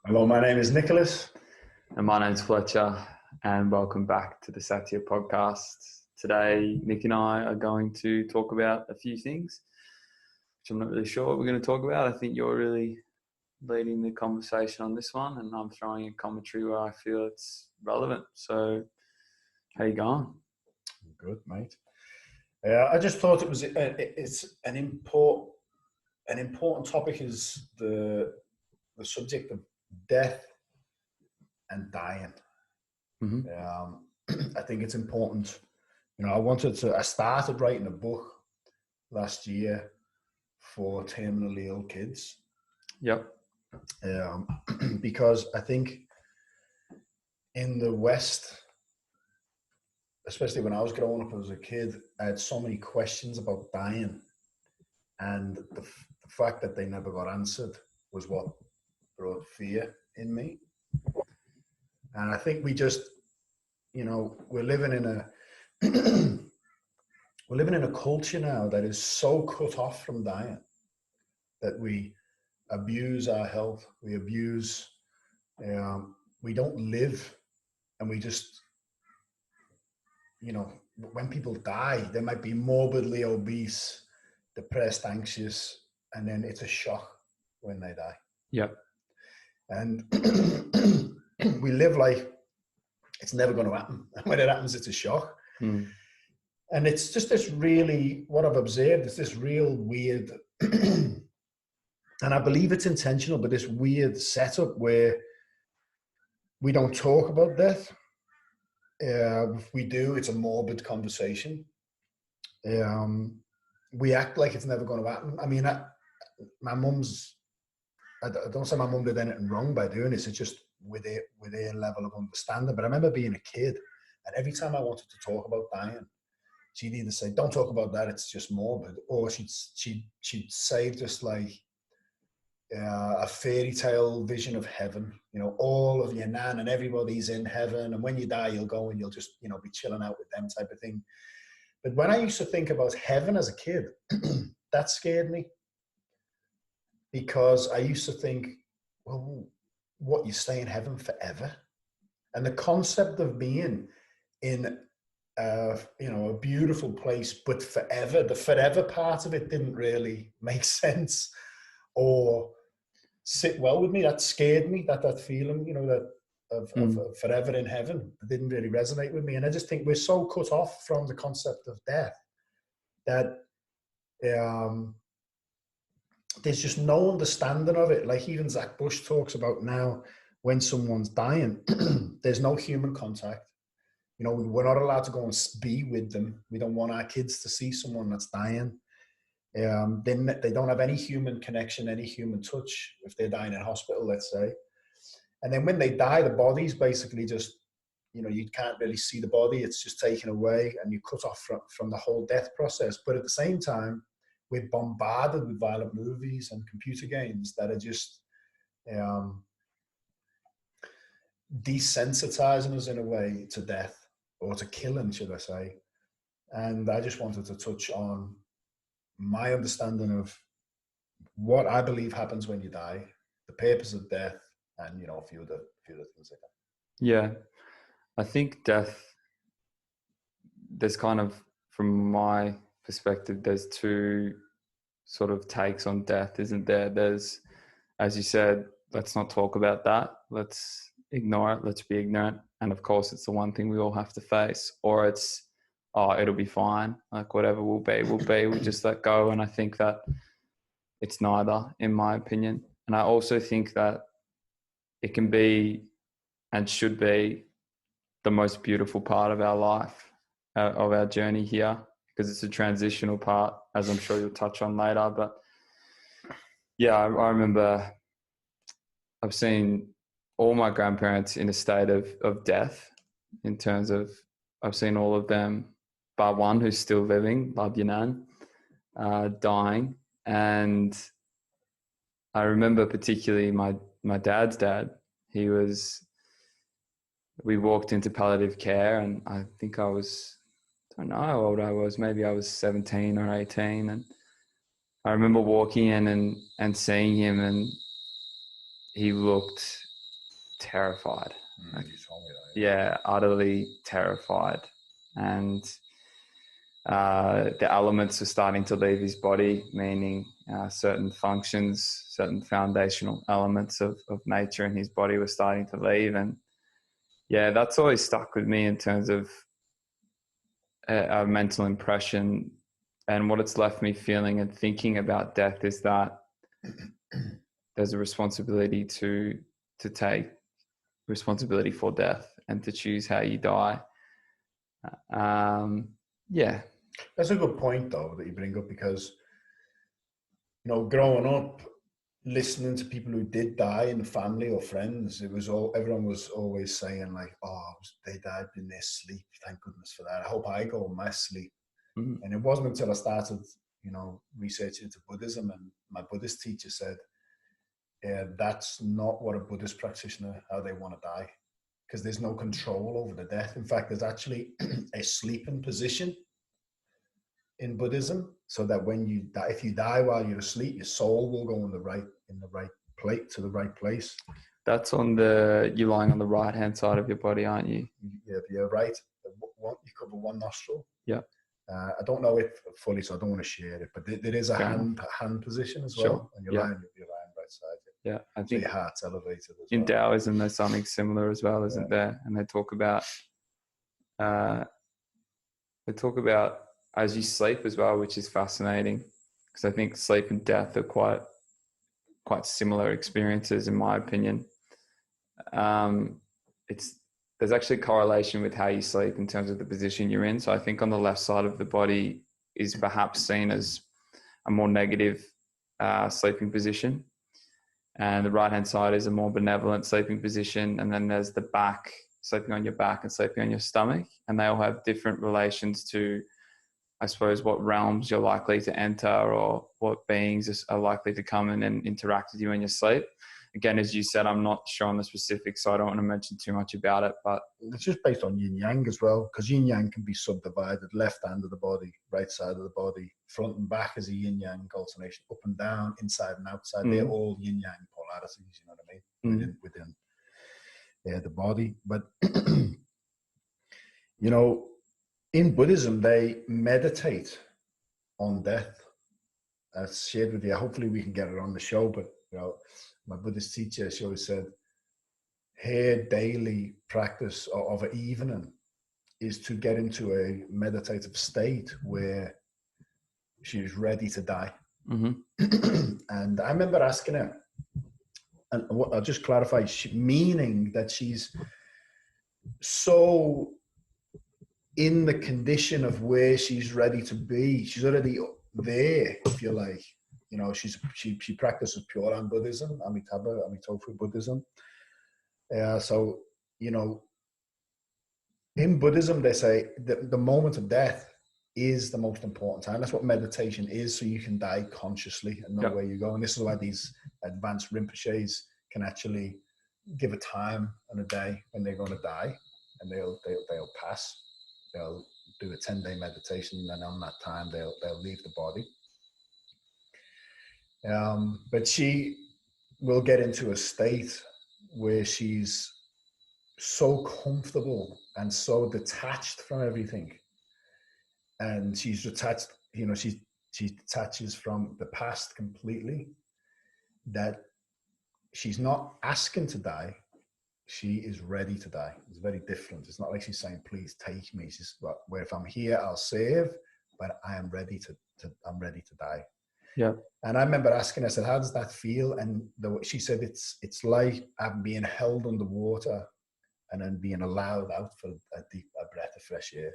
Hello, my name is Nicholas. And my name's Fletcher, and welcome back to the Satya podcast. Today, Nick and I are going to talk about a few things, which I'm not really sure what we're going to talk about. I think you're really leading the conversation on this one, and I'm throwing in commentary where I feel it's relevant. So, how you going? Good, mate. I just thought it's an important topic is the subject of death and dying. Mm-hmm. I think it's important. I started writing a book last year for terminally ill kids. Yep. Because I think in the West, especially when I was growing up as a kid, I had so many questions about dying, and the fact that they never got answered was what brought fear in me. And I think we just, we're living in a culture now that is so cut off from dying that we abuse our health, we abuse, we don't live, and we just, when people die, they might be morbidly obese, depressed, anxious, and then it's a shock when they die. Yep. And we live like it's never going to happen. When it happens, it's a shock. Mm. And it's just this really, what I've observed is this real weird, and I believe it's intentional, but this weird setup where we don't talk about death. If we do, it's a morbid conversation. We act like it's never going to happen. I mean, my mum's, I don't say my mum did anything wrong by doing this. It's just with her level of understanding. But I remember being a kid, and every time I wanted to talk about dying, she'd either say, "Don't talk about that; it's just morbid," or she'd say just like a fairy tale vision of heaven. All of your nan and everybody's in heaven, and when you die, you'll go and you'll just be chilling out with them type of thing. But when I used to think about heaven as a kid, that scared me. Because I used to think, well, what, you stay in heaven forever? And the concept of being in a beautiful place, but forever, the forever part of it didn't really make sense or sit well with me. That scared me, that feeling, of forever in heaven. It didn't really resonate with me. And I just think we're so cut off from the concept of death that there's just no understanding of it. Like even Zach Bush talks about now, when someone's dying, there's no human contact. We're not allowed to go and be with them. We don't want our kids to see someone that's dying. Then they don't have any human connection, any human touch if they're dying in hospital, let's say. And then when they die, the body's basically just, you can't really see the body. It's just taken away and you're cut off from the whole death process. But at the same time, we're bombarded with violent movies and computer games that are just desensitizing us in a way to death, or to killing, should I say. And I just wanted to touch on my understanding of what I believe happens when you die, the purpose of death, and a few other things like that. Yeah. I think death, there's kind of, from my perspective, there's two sort of takes on death, isn't there? There's, as you said, let's not talk about that. Let's ignore it. Let's be ignorant. And of course, it's the one thing we all have to face. Or it's, oh, it'll be fine. Like whatever will be, we'll just let go. And I think that it's neither, in my opinion. And I also think that it can be and should be the most beautiful part of our life, of our journey here, because it's a transitional part, as I'm sure you'll touch on later. But yeah, I remember I've seen all my grandparents in a state of death, in terms of, I've seen all of them, bar one who's still living, love your nan, dying. And I remember particularly my dad's dad. We walked into palliative care, and I think I don't know how old I was. Maybe I was 17 or 18. And I remember walking in and seeing him, and he looked terrified. Like, You told me that. yeah, utterly terrified. And the elements are starting to leave his body, meaning certain functions, certain foundational elements of nature in his body were starting to leave. And yeah, that's always stuck with me in terms of a mental impression. And what it's left me feeling and thinking about death is that there's a responsibility to take responsibility for death and to choose how you die. Yeah. That's a good point, though, that you bring up, because, you know, growing up, listening to people who did die in the family or friends, it was all, everyone was always saying like, "Oh, they died in their sleep. Thank goodness for that. I hope I go in my sleep." Mm-hmm. And it wasn't until I started, you know, researching into Buddhism, and my Buddhist teacher said, that's not what a Buddhist practitioner, how they want to die, because there's no control over the death. In fact, there's actually a sleeping position in Buddhism, so that when you die, if you die while you're asleep, your soul will go in the right plate to the right place. That's on you're lying on the right hand side of your body, aren't you? Yeah, you're right. You cover one nostril. Yeah. I don't know it fully, so I don't want to share it. But there is a hand position as well, and you're lying right side. Yeah, I think so your heart's elevated as in well. Taoism there's something similar as well, isn't there? And they talk about as you sleep as well, which is fascinating, because I think sleep and death are quite similar experiences, in my opinion. There's actually a correlation with how you sleep in terms of the position you're in. So I think on the left side of the body is perhaps seen as a more negative sleeping position, and the right hand side is a more benevolent sleeping position. And then there's the back, sleeping on your back and sleeping on your stomach, and they all have different relations to, I suppose, what realms you're likely to enter or what beings are likely to come in and interact with you in your sleep. Again, as you said, I'm not sure on the specifics, so I don't want to mention too much about it. But it's just based on yin yang as well, because yin yang can be subdivided: left hand of the body, right side of the body, front and back is a yin yang alternation, up and down, inside and outside. They're all yin yang polarities. You know what I mean? Within the body, but you know, in Buddhism, they meditate on death. That's shared with you. Hopefully we can get it on the show, but you know, my Buddhist teacher, she always said, her daily practice of an evening is to get into a meditative state where she's ready to die. Mm-hmm. And I remember asking her, and I'll just clarify, meaning that she's so in the condition of where she's ready to be. She's already there, if you like. You know, she practices Pure Land Buddhism, Amitofu Buddhism. So, you know, in Buddhism, they say that the moment of death is the most important time. That's what meditation is, so you can die consciously and know where you go. And this is why these advanced Rinpoches can actually give a time and a day when they're going to die, and they'll pass. They'll do a 10-day meditation, and then on that time they'll leave the body. But she will get into a state where she's so comfortable and so detached from everything, and she's detached. You know, she detaches from the past completely. That she's not asking to die. She is ready to die. It's very different. It's not like she's saying, "Please take me." She's where if I'm here, I'll save, but I am ready I'm ready to die. Yeah. And I remember asking her, I said, "How does that feel?" And she said, "It's like I'm being held underwater and then being allowed out for a breath of fresh air."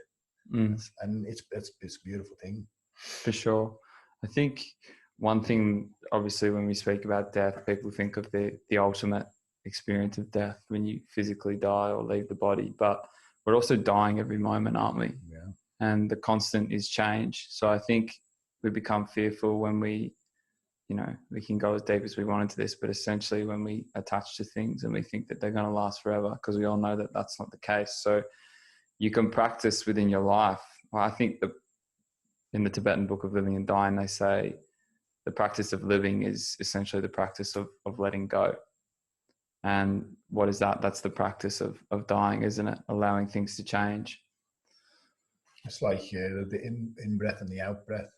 And it's a beautiful thing. For sure. I think one thing, obviously, when we speak about death, people think of the ultimate experience of death when you physically die or leave the body, but we're also dying every moment, aren't we? Yeah. And the constant is change. So I think we become fearful when we can go as deep as we want into this, but essentially when we attach to things and we think that they're going to last forever, because we all know that that's not the case. So you can practice within your life. Well, I think in the Tibetan Book of Living and Dying, they say the practice of living is essentially the practice of letting go. And what is that? That's the practice of dying, isn't it? Allowing things to change. It's like the in breath and the out breath.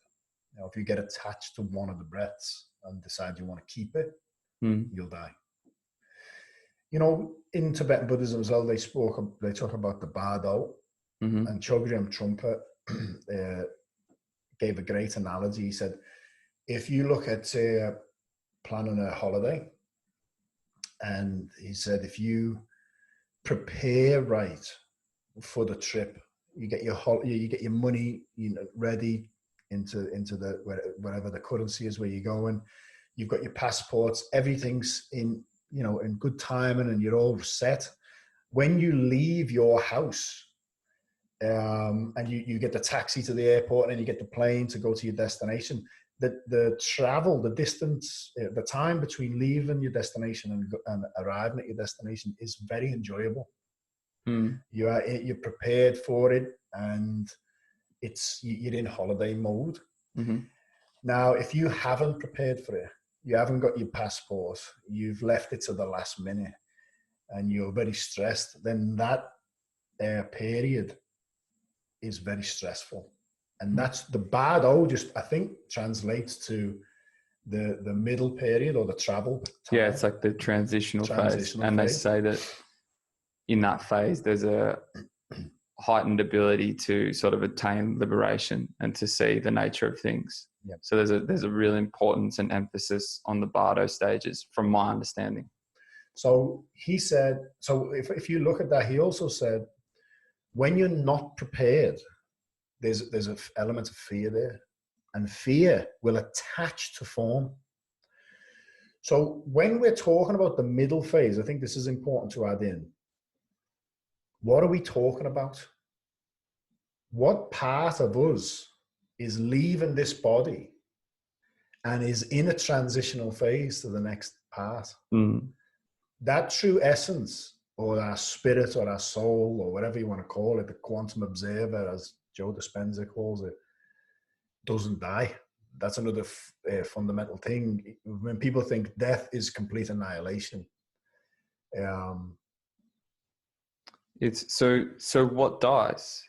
You know, if you get attached to one of the breaths and decide you want to keep it, you'll die. You know, in Tibetan Buddhism as well, they talk about the bardo, and Chogyam Trungpa gave a great analogy. He said, if you look at planning a holiday, and he said, if you prepare right for the trip, you get your money, ready into the wherever the currency is where you're going. You've got your passports, everything's in good timing, and you're all set. When you leave your house, and you get the taxi to the airport, and you get the plane to go to your destination, the travel, the distance, the time between leaving your destination and arriving at your destination is very enjoyable. You're prepared for it, and you're in holiday mode. Now, if you haven't prepared for it, you haven't got your passport, you've left it to the last minute, and you're very stressed, then that period is very stressful. And that's the bardo, just I think translates to the middle period, or the travel time. Yeah, it's like the transitional phase. And they say that in that phase, there's a heightened ability to sort of attain liberation and to see the nature of things. Yep. So there's a real importance and emphasis on the bardo stages, from my understanding. So he said, so if you look at that, he also said, when you're not prepared, there's an element of fear there, and fear will attach to form. So when we're talking about the middle phase, I think this is important to add in. What are we talking about? What part of us is leaving this body and is in a transitional phase to the next part? That true essence, or our spirit, or our soul, or whatever you want to call it, the quantum observer, as Joe Dispenza calls it, doesn't die. That's another fundamental thing. When people think death is complete annihilation, it's so what dies?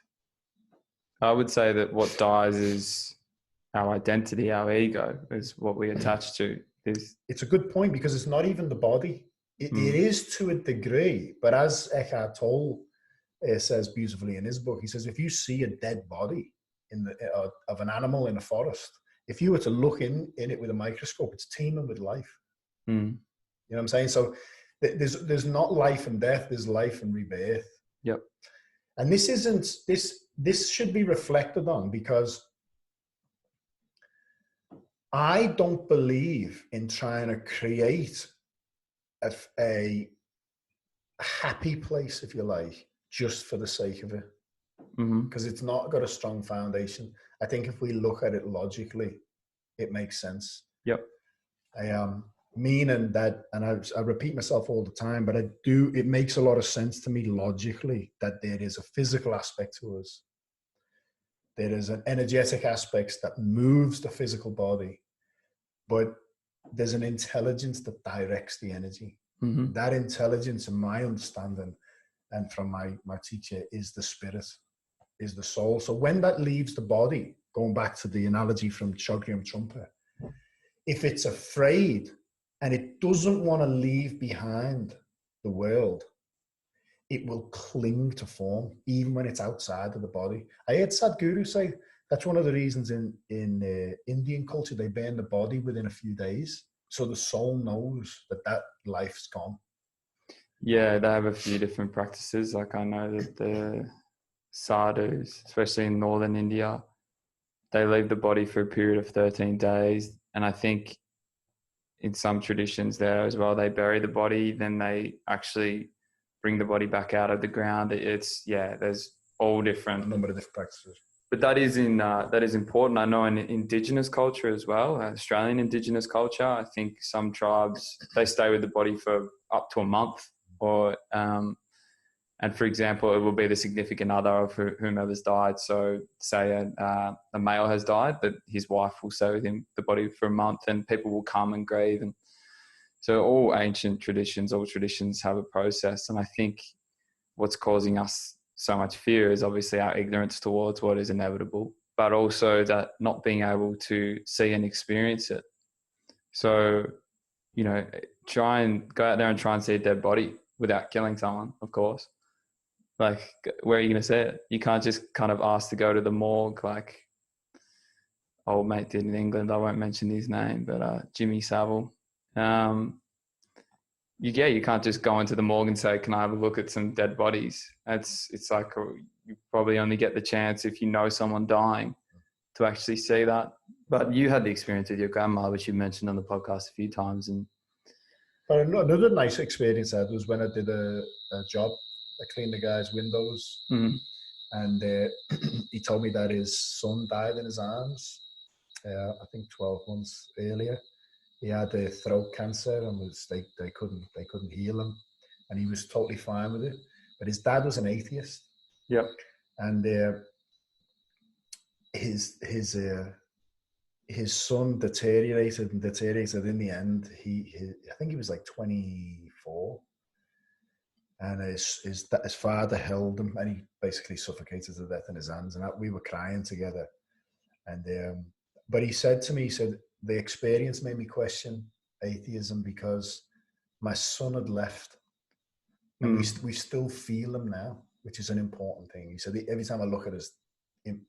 I would say that what dies is our identity, our ego, is what we attach to. It's a good point, because it's not even the body. It is to a degree, but as Eckhart Tolle says beautifully in his book, he says, if you see a dead body of an animal in a forest, if you were to look in it with a microscope, it's teeming with life. You know what I'm saying? So there's not life and death, there's life and rebirth. Yep. And this should be reflected on, because I don't believe in trying to create a happy place, if you like, just for the sake of it, because it's not got a strong foundation. I think if we look at it logically, it makes sense. Yep. Meaning that, and I repeat myself all the time, but it makes a lot of sense to me logically that there is a physical aspect to us. There is an energetic aspect that moves the physical body, but there's an intelligence that directs the energy. That intelligence, in my understanding, and from my teacher, is the spirit, is the soul. So when that leaves the body, going back to the analogy from Chogyam Trungpa, if it's afraid and it doesn't want to leave behind the world, it will cling to form, even when it's outside of the body. I heard Sadhguru say that's one of the reasons in Indian culture, they burn the body within a few days, so the soul knows that life's gone. Yeah, they have a few different practices. Like I know that the sadhus, especially in northern India, they leave the body for a period of 13 days. And I think in some traditions there as well, they bury the body, then they actually bring the body back out of the ground. There's all different. A number of different practices. But that is important. I know in Indigenous culture as well, Australian Indigenous culture, I think some tribes, they stay with the body for up to a month, and for example, it will be the significant other of whomever's died. So say a male has died, but his wife will stay with him, the body, for a month, and people will come and grieve. And So all ancient traditions, all traditions have a process. And I think what's causing us so much fear is obviously our ignorance towards what is inevitable, but also that not being able to see and experience it. So, you know, try and go out there and try and see a dead body without killing someone, of course. Like, where are you going to see it? You can't just kind of ask to go to the morgue like old mate did in England. I won't mention his name, but Jimmy Savile. You can't just go into the morgue and say, can I have a look at some dead bodies? It's like you probably only get the chance if you know someone dying to actually see that. But you had the experience with your grandma, which you mentioned on the podcast a few times. But another nice experience I had was when I did a job. I cleaned the guy's windows, and he told me that his son died in his arms. I think 12 months earlier. He had a throat cancer, and they couldn't heal him, and he was totally fine with it. But his dad was an atheist. Yep. And his son deteriorated. In the end, I think he was like 24, and his father held him, and he basically suffocated to death in his hands. And we were crying together. And but he said to me, the experience made me question atheism because my son had left, and we still feel him now, which is an important thing. He said, every time I look at his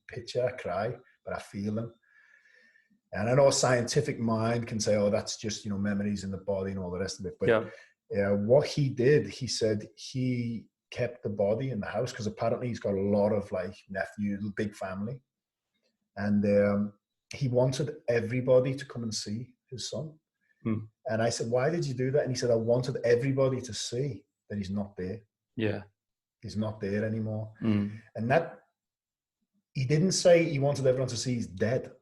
picture, I cry, but I feel him. And I know a scientific mind can say, oh, that's just, memories in the body and all the rest of it. But what he did, he said he kept the body in the house because apparently he's got a lot of like nephews, big family. And he wanted everybody to come and see his son. And I said, why did you do that? And he said, I wanted everybody to see that he's not there. Yeah. He's not there anymore. And that, he didn't say he wanted everyone to see he's dead.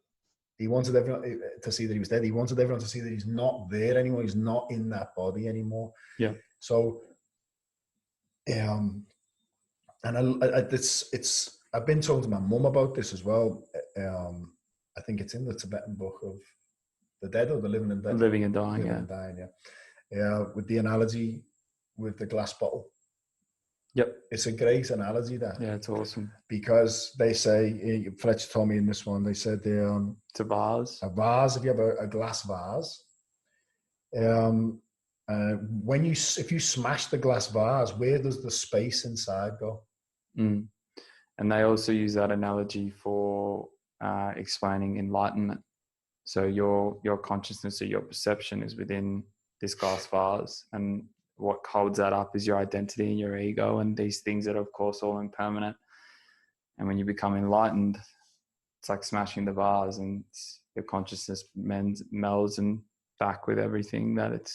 He wanted everyone to see that he was dead. He wanted everyone to see that he's not there anymore. He's not in that body anymore. Yeah. So, and I've been talking to my mum about this as well. I think it's in the Tibetan book of the dead or the living and dead. Living and dying, living and dying, yeah. With the analogy with the glass bottle. Yep. It's a great analogy, that. Yeah, it's awesome. Because they say, Fletcher told me in this one, they said it's a vase. A vase, if you have a glass vase, if you smash the glass vase, where does the space inside go? And they also use that analogy for explaining enlightenment. So your consciousness or your perception is within this glass vase, and what holds that up is your identity and your ego and these things that are, of course, all impermanent. And when you become enlightened, it's like smashing the vase, and your consciousness melds and back with everything that it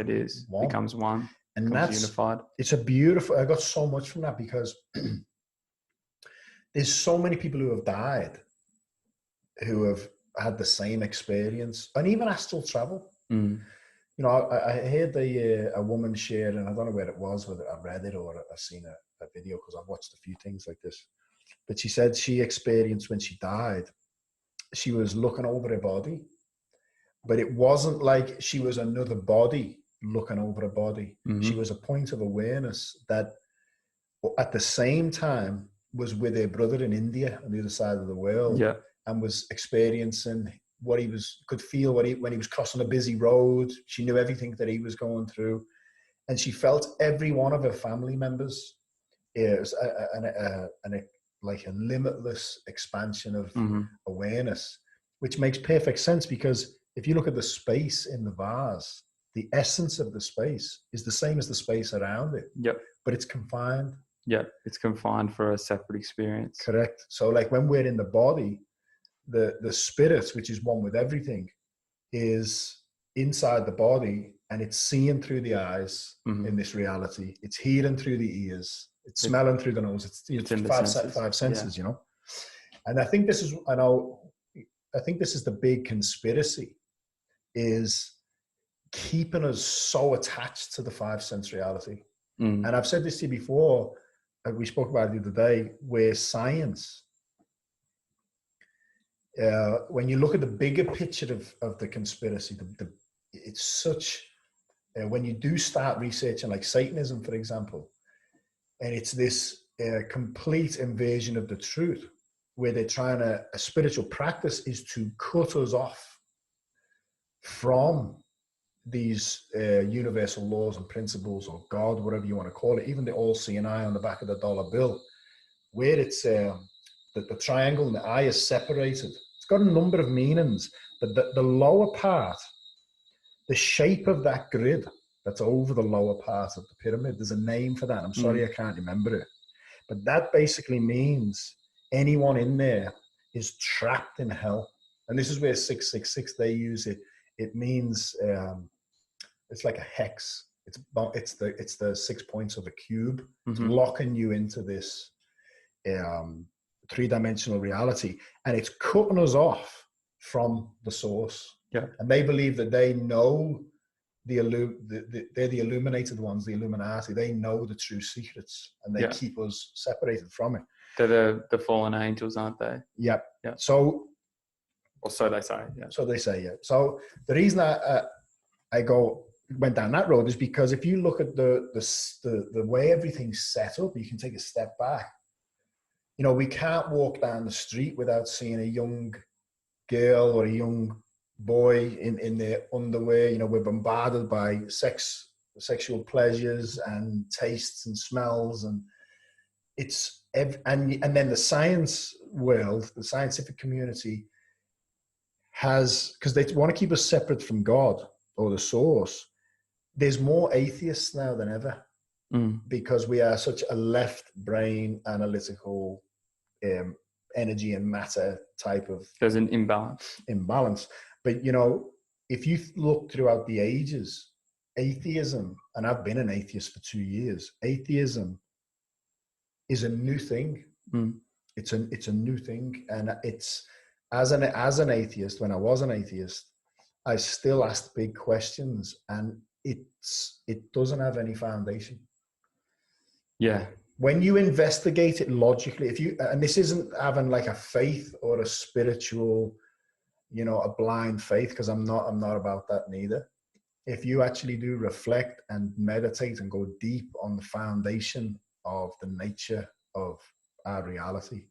is. Becomes one. And that's unified. It's a beautiful, I got so much from that because there's so many people who have died who have had the same experience, and even astral travel. I heard a woman share, and I don't know where it was, whether I read it or I've seen a video, because I've watched a few things like this. But she said she experienced when she died, she was looking over her body, but it wasn't like she was another body looking over a body. She was a point of awareness that at the same time was with her brother in India on the other side of the world, and was experiencing what he could feel when he was crossing a busy road. She knew everything that he was going through, and she felt every one of her family members. It was like a limitless expansion of awareness, which makes perfect sense, because if you look at the space in the vase, the essence of the space is the same as the space around it. But it's confined. It's confined for a separate experience. Correct. So like when we're in the body, the spirit, which is one with everything, is inside the body, and it's seeing through the eyes in this reality. It's hearing through the ears. It's smelling through the nose. It's five senses, And I think this is, I think this is the big conspiracy, is keeping us so attached to the five sense reality. And I've said this to you before, we spoke about it the other day, where science, when you look at the bigger picture of the conspiracy, it's such when you do start researching like Satanism, for example, and it's this complete invasion of the truth, where they're trying to, a spiritual practice is to cut us off from these universal laws and principles, or God, whatever you want to call it, even the all-seeing eye on the back of the dollar bill, where it's that the triangle and the eye is separated. It's got a number of meanings, but the lower part, the shape of that grid that's over the lower part of the pyramid, there's a name for that. I'm sorry, I can't remember it. But that basically means anyone in there is trapped in hell. And this is where 666, they use it. It means, it's like a hex. It's the 6 points of a cube. It's locking you into this three-dimensional reality, and it's cutting us off from the source. Yeah. And they believe that they know they're the illuminated ones, the Illuminati. They know the true secrets, and they keep us separated from it. They're the fallen angels, aren't they? Yeah. Yeah. So, or so they say. Yeah. So they say. Yeah. So the reason I went down that road is because if you look at the way everything's set up, you can take a step back. You know, we can't walk down the street without seeing a young girl or a young boy in their underwear. You know, we're bombarded by sexual pleasures and tastes and smells, and and then the science world, the scientific community has, because they want to keep us separate from God or the source. There's more atheists now than ever, because we are such a left brain analytical energy and matter type of. There's an imbalance. But, you know, if you look throughout the ages, atheism, and I've been an atheist for 2 years, atheism is a new thing. It's a new thing. And it's, as an atheist, when I was an atheist, I still asked big questions, and it doesn't have any foundation. Yeah. When you investigate it logically, and this isn't having like a faith or a spiritual, you know, a blind faith, because I'm not about that neither. If you actually do reflect and meditate and go deep on the foundation of the nature of our reality,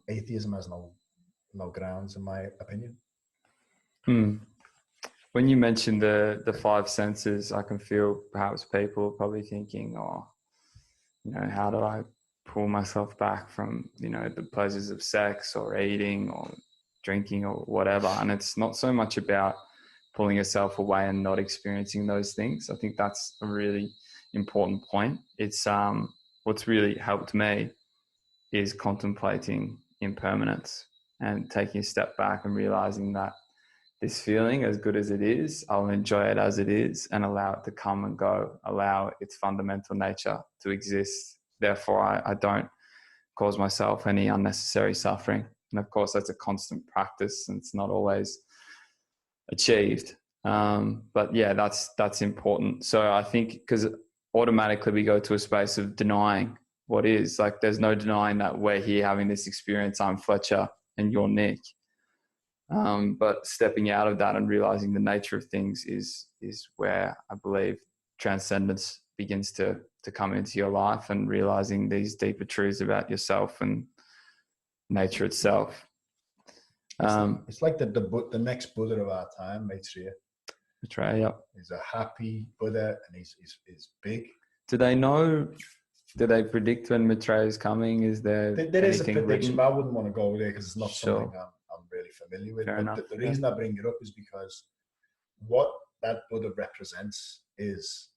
atheism has no grounds, in my opinion. When you mention the five senses, I can feel perhaps people are probably thinking, oh, you know, how do I pull myself back from, you know, the pleasures of sex or eating or drinking or whatever? And it's not so much about pulling yourself away and not experiencing those things. I think that's a really important point. It's what's really helped me is contemplating impermanence and taking a step back and realizing that this feeling, as good as it is, I'll enjoy it as it is and allow it to come and go, allow its fundamental nature to exist. Therefore, I don't cause myself any unnecessary suffering. And of course, that's a constant practice, and it's not always achieved. But yeah, that's important. So I think, because automatically we go to a space of denying what is. Like, there's no denying that we're here having this experience. I'm Fletcher and you're Nick. But stepping out of that and realizing the nature of things is where I believe transcendence begins to come into your life, and realizing these deeper truths about yourself and nature itself. It's like the next Buddha of our time, Maitreya. Maitreya, yeah. He's a happy Buddha, and he's big. Do they know? Do they predict when Maitreya is coming? Is there is a prediction, written? but I wouldn't want to go there because it's not something I'm really familiar with. Fair enough. The reason I bring it up is because what that Buddha represents is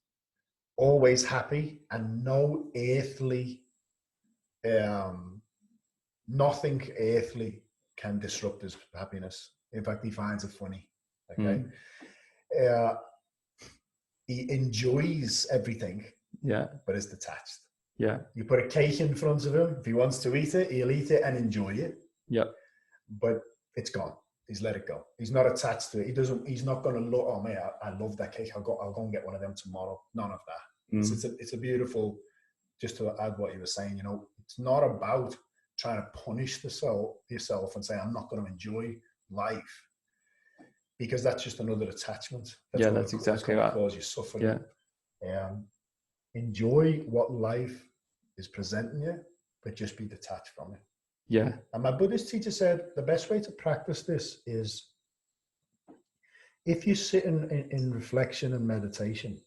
always happy, and no earthly, nothing earthly can disrupt his happiness. In fact, he finds it funny. Okay. He enjoys everything. Yeah. But is detached. Yeah. You put a cake in front of him. If he wants to eat it, he'll eat it and enjoy it. Yeah. But it's gone. He's let it go. He's not attached to it. He's not going to look, oh man, I love that cake. I'll go and get one of them tomorrow. None of that. It's a beautiful, just to add what you were saying, you know, it's not about trying to punish yourself and say, I'm not going to enjoy life. because that's just another attachment. Yeah, that's exactly right. Cause you suffering. Yeah. Enjoy what life is presenting you, but just be detached from it. Yeah. And my Buddhist teacher said the best way to practice this is if you sit in reflection and meditation,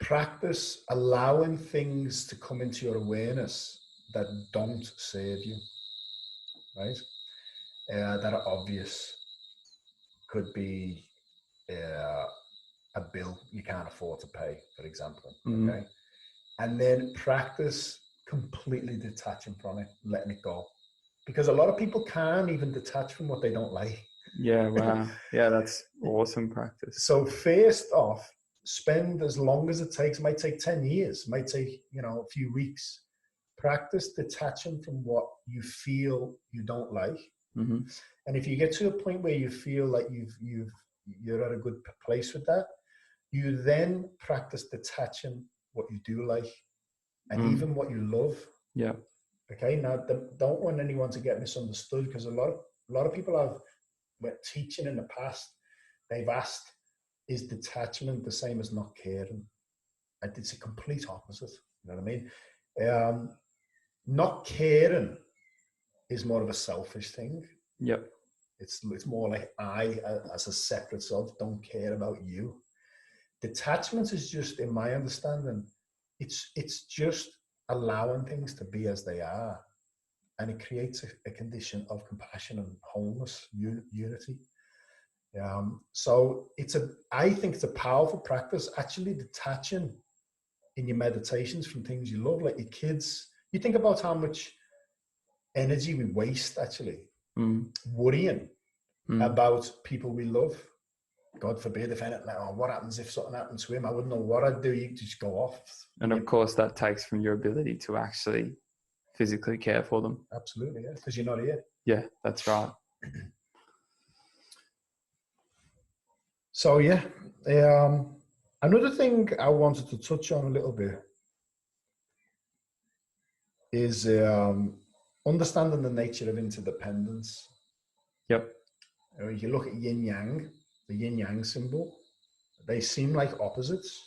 practice allowing things to come into your awareness that don't serve you, right? That are obvious. Could be a bill you can't afford to pay, for example, okay? And then practice completely detaching from it, letting it go. Because a lot of people can't even detach from what they don't like. Yeah, wow. Yeah, that's awesome practice. So first off, spend as long as it takes. It might take 10 years, might take, a few weeks. Practice detaching from what you feel you don't like. And if you get to a point where you feel like you're at a good place with that, you then practice detaching what you do like and even what you love. Yeah. Okay. Now, don't want anyone to get misunderstood, because a lot of people have, when teaching in the past, they've asked, is detachment the same as not caring? And it's a complete opposite. You know what I mean? Not caring is more of a selfish thing. Yep. It's more like I, as a separate self, don't care about you. Detachment is just, in my understanding, it's just allowing things to be as they are, and it creates a condition of compassion and wholeness, unity. So I think it's a powerful practice, actually detaching in your meditations from things you love, like your kids. You think about how much energy we waste actually worrying about people we love. God forbid if anything, what happens if something happens to him? I wouldn't know what I'd do. You just go off. And of course, that takes from your ability to actually physically care for them. Absolutely, yeah, because you're not here. Yeah, that's right. So yeah, another thing I wanted to touch on a little bit is understanding the nature of interdependence. Yep. If you look at yin yang, the yin yang symbol, they seem like opposites,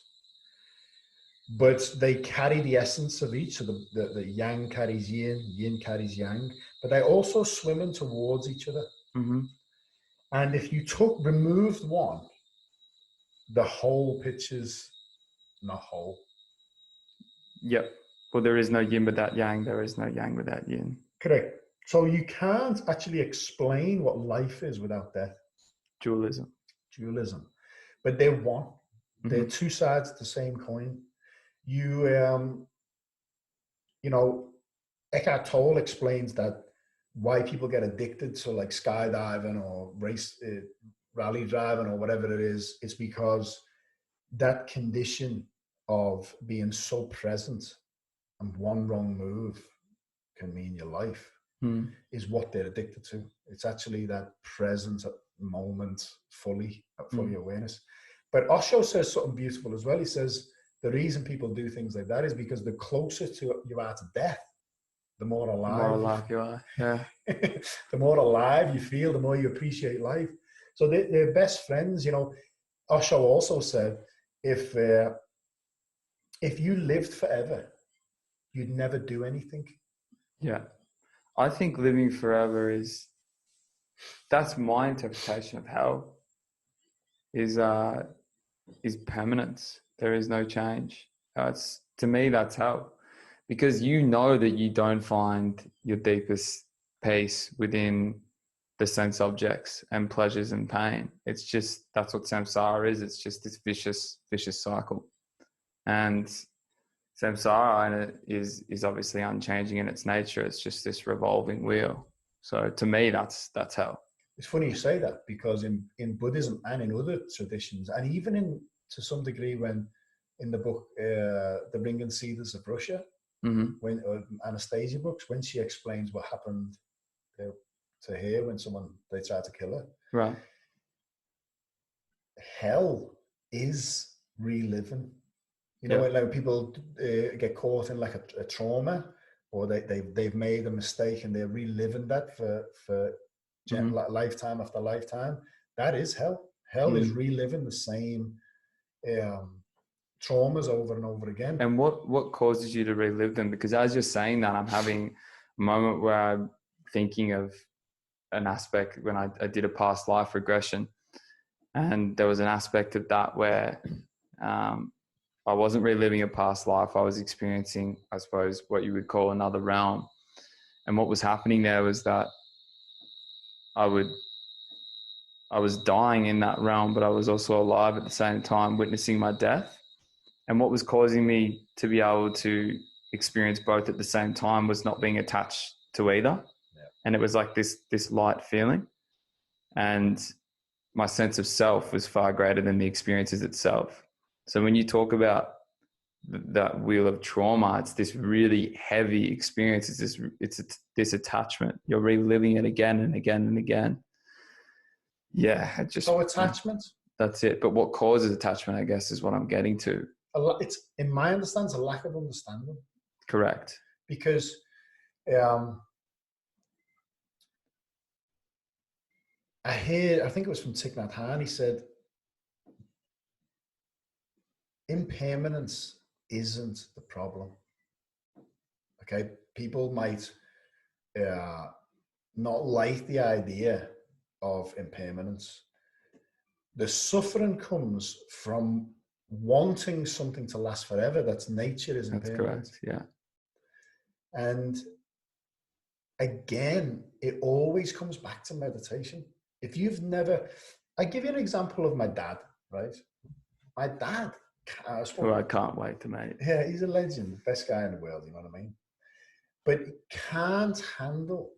but they carry the essence of each. So the yang carries yin carries yang, but they also swimming towards each other. And if you removed one, the whole picture's not whole. Yep. Well, there is no yin without yang. There is no yang without yin. Correct. So you can't actually explain what life is without death. Dualism. But they're one. They're two sides of the same coin. Eckhart Tolle explains that why people get addicted to like skydiving or rally driving or whatever it is. It's because that condition of being so present, and one wrong move can mean your life, is what they're addicted to. It's actually that present moment, fully awareness. But Osho says something beautiful as well. He says the reason people do things like that is because the closer you are to death, the more alive you are. Yeah. the more alive you feel, the more you appreciate life. So they're best friends. Osho also said, if you lived forever, you'd never do anything. Yeah. I think living forever that's my interpretation of hell, is permanence. There is no change. To me, that's hell, because you know that you don't find your deepest peace within the sense objects and pleasures and pain. It's just, that's what samsara is. It's just this vicious cycle. And samsara is obviously unchanging in its nature. It's just this revolving wheel. So to me, that's hell. It's funny you say that, because in Buddhism and in other traditions, and even to some degree when in the book, The Ring and Cedars of Russia, when Anastasia books, when she explains what happened to her when they tried to kill her. Right. Hell is reliving. Like people get caught in like a trauma, or they've made a mistake and they're reliving that for lifetime after lifetime, that is hell. Hell is reliving the same traumas over and over again. And what causes you to relive them? Because as you're saying that, I'm having a moment where I'm thinking of an aspect when I did a past life regression, and there was an aspect of that where I wasn't reliving a past life. I was experiencing, I suppose, what you would call another realm. And what was happening there was that I was dying in that realm, but I was also alive at the same time, witnessing my death. And what was causing me to be able to experience both at the same time was not being attached to either. Yeah. And it was like this light feeling. And my sense of self was far greater than the experiences itself. So when you talk about that wheel of trauma, it's this really heavy experience. It's this attachment. You're reliving it again and again and again. Yeah. So attachment. That's it. But what causes attachment, I guess, is what I'm getting to. It's, in my understanding, it's a lack of understanding. Correct. Because I think it was from Thich Nhat Hanh, he said, impermanence isn't the problem. Okay, people might not like the idea of impermanence. The suffering comes from wanting something to last forever. That's nature, is impermanence. That's correct, yeah. And again, it always comes back to meditation. If you've never, I give you an example of my dad, right? My dad, I can't wait to meet. Yeah, he's a legend, best guy in the world, you know what I mean? But he can't handle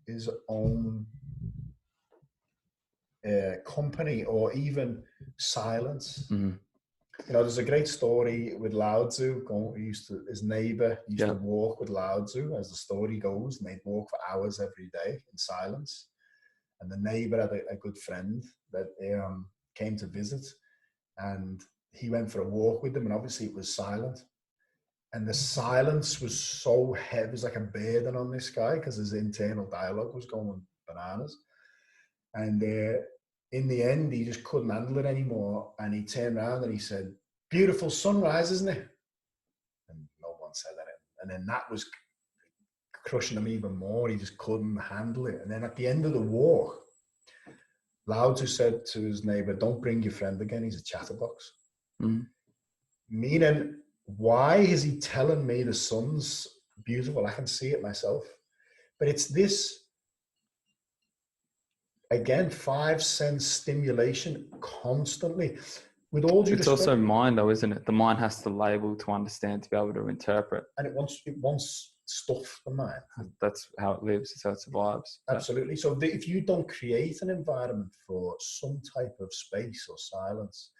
his own company or even silence. Mm-hmm. You know, there's a great story with Lao Tzu. His neighbor used to walk with Lao Tzu, as the story goes, and they'd walk for hours every day in silence. And the neighbor had a good friend that came to visit, and he went for a walk with them, and obviously it was silent. And the silence was so heavy, it was like a burden on this guy because his internal dialogue was going bananas. And in the end, he just couldn't handle it anymore. And he turned around and he said, "Beautiful sunrise, isn't it?" And no one said that. And then that was crushing him even more. He just couldn't handle it. And then at the end of the walk, Lao Tzu said to his neighbor, "Don't bring your friend again. He's a chatterbox." Mm. Meaning, why is he telling me the sun's beautiful? I can see it myself. But it's this, again, 5 sense stimulation constantly. With all due respect, also mind, though, isn't it? The mind has to label to understand, to be able to interpret. And it wants stuff, the mind. That's how it lives. It's how it survives. Absolutely. So if you don't create an environment for some type of space or silence,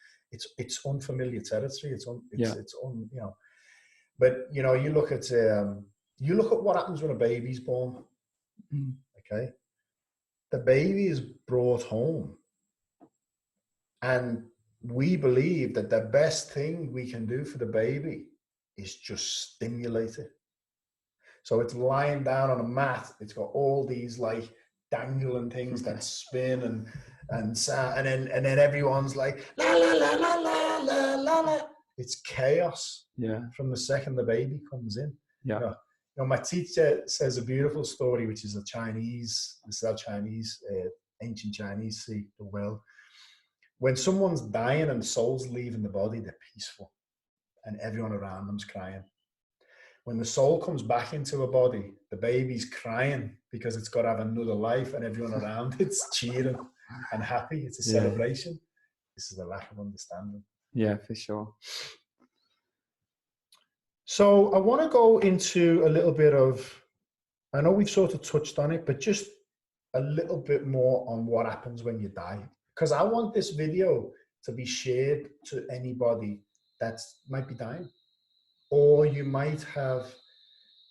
it's unfamiliar territory. You know. But you know, you look at what happens when a baby's born. Mm. Okay, the baby is brought home, and we believe that the best thing we can do for the baby is just stimulate it. So it's lying down on a mat. It's got all these like dangling things that spin and then everyone's like la la la la la la la la. It's chaos. Yeah. From the second the baby comes in. Yeah. You know, my teacher says a beautiful story, which is this is how ancient Chinese see the world. When someone's dying and the soul's leaving the body, they're peaceful, and everyone around them's crying. When the soul comes back into a body, the baby's crying because it's got to have another life, and everyone around it's cheering and happy. It's a celebration. This is a lack of understanding. Yeah, for sure. So I want to go into a little bit of, I know we've sort of touched on it, but just a little bit more on what happens when you die. Because I want this video to be shared to anybody that might be dying. Or you might have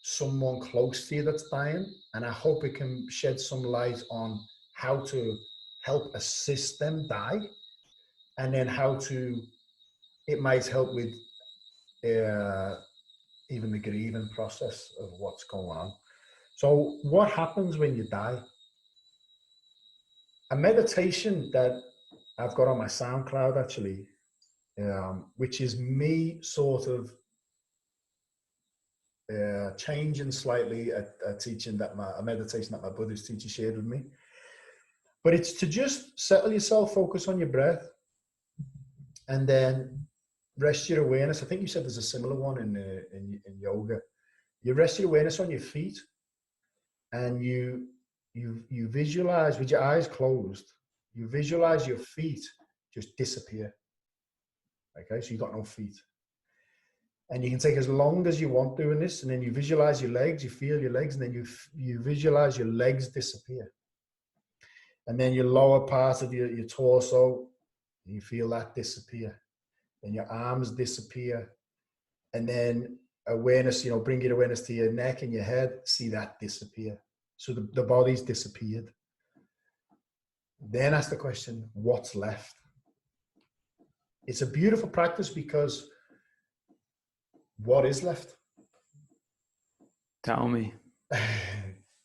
someone close to you that's dying, and I hope it can shed some light on how to help assist them die, and then it might help with even the grieving process of what's going on. So what happens when you die? a meditation that I've got on my SoundCloud actually, which is me sort of changing slightly a teaching that a meditation that my Buddhist teacher shared with me. But it's to just settle yourself, focus on your breath, and then rest your awareness. I think you said there's a similar one in yoga. You rest your awareness on your feet, and you visualize with your eyes closed. You visualize your feet just disappear. Okay, so you got no feet. And you can take as long as you want doing this, and then you visualize your legs, you feel your legs, and then you visualize your legs disappear. And then your lower part of your torso, you feel that disappear. Then your arms disappear. And then awareness, bring your awareness to your neck and your head, see that disappear. So the body's disappeared. Then ask the question, what's left? It's a beautiful practice because what is left? Tell me.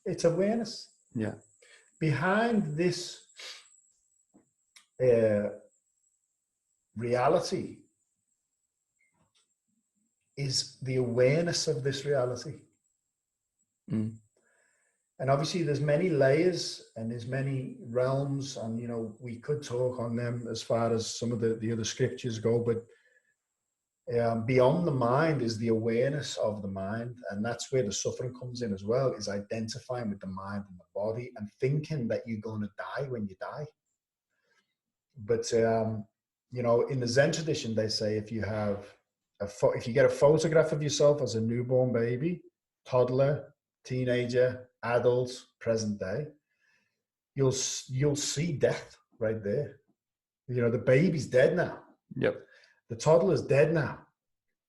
It's awareness. Yeah. Behind this reality is the awareness of this reality. Mm. And obviously there's many layers and there's many realms, and we could talk on them as far as some of the other scriptures go, but beyond the mind is the awareness of the mind, and that's where the suffering comes in as well, is identifying with the mind and the body and thinking that you're going to die when you die. But in the Zen tradition, they say if you get a photograph of yourself as a newborn baby, toddler, teenager, adult, present day, you'll see death right there. The baby's dead now. Yep. The toddler's dead now.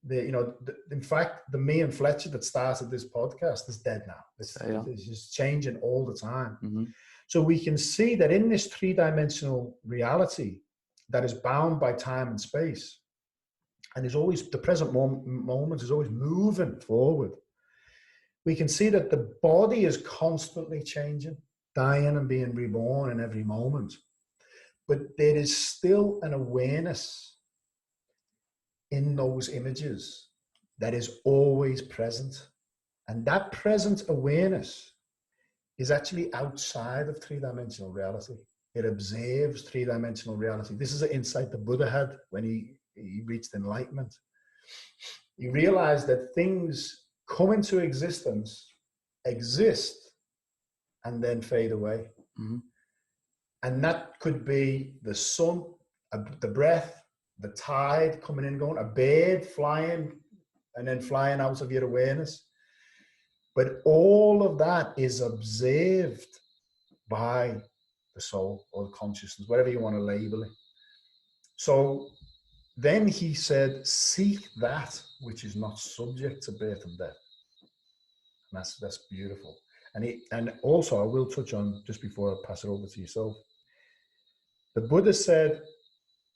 In fact, the me and Fletcher that started this podcast is dead now. It's just changing all the time. Mm-hmm. So we can see that in this three-dimensional reality that is bound by time and space, and is always, the present moment is always moving forward. We can see that the body is constantly changing, dying and being reborn in every moment. But there is still an awareness in those images that is always present. And that present awareness is actually outside of three-dimensional reality. It observes three-dimensional reality. This is an insight the Buddha had when he reached enlightenment. He realized that things come into existence, exist, and then fade away. Mm-hmm. And that could be the sun, the breath, the tide coming in and going, a bird flying and then flying out of your awareness. But all of that is observed by the soul or the consciousness, whatever you want to label it. So then he said, seek that which is not subject to birth and death. And that's beautiful. And also I will touch on, just before I pass it over to yourself, the Buddha said,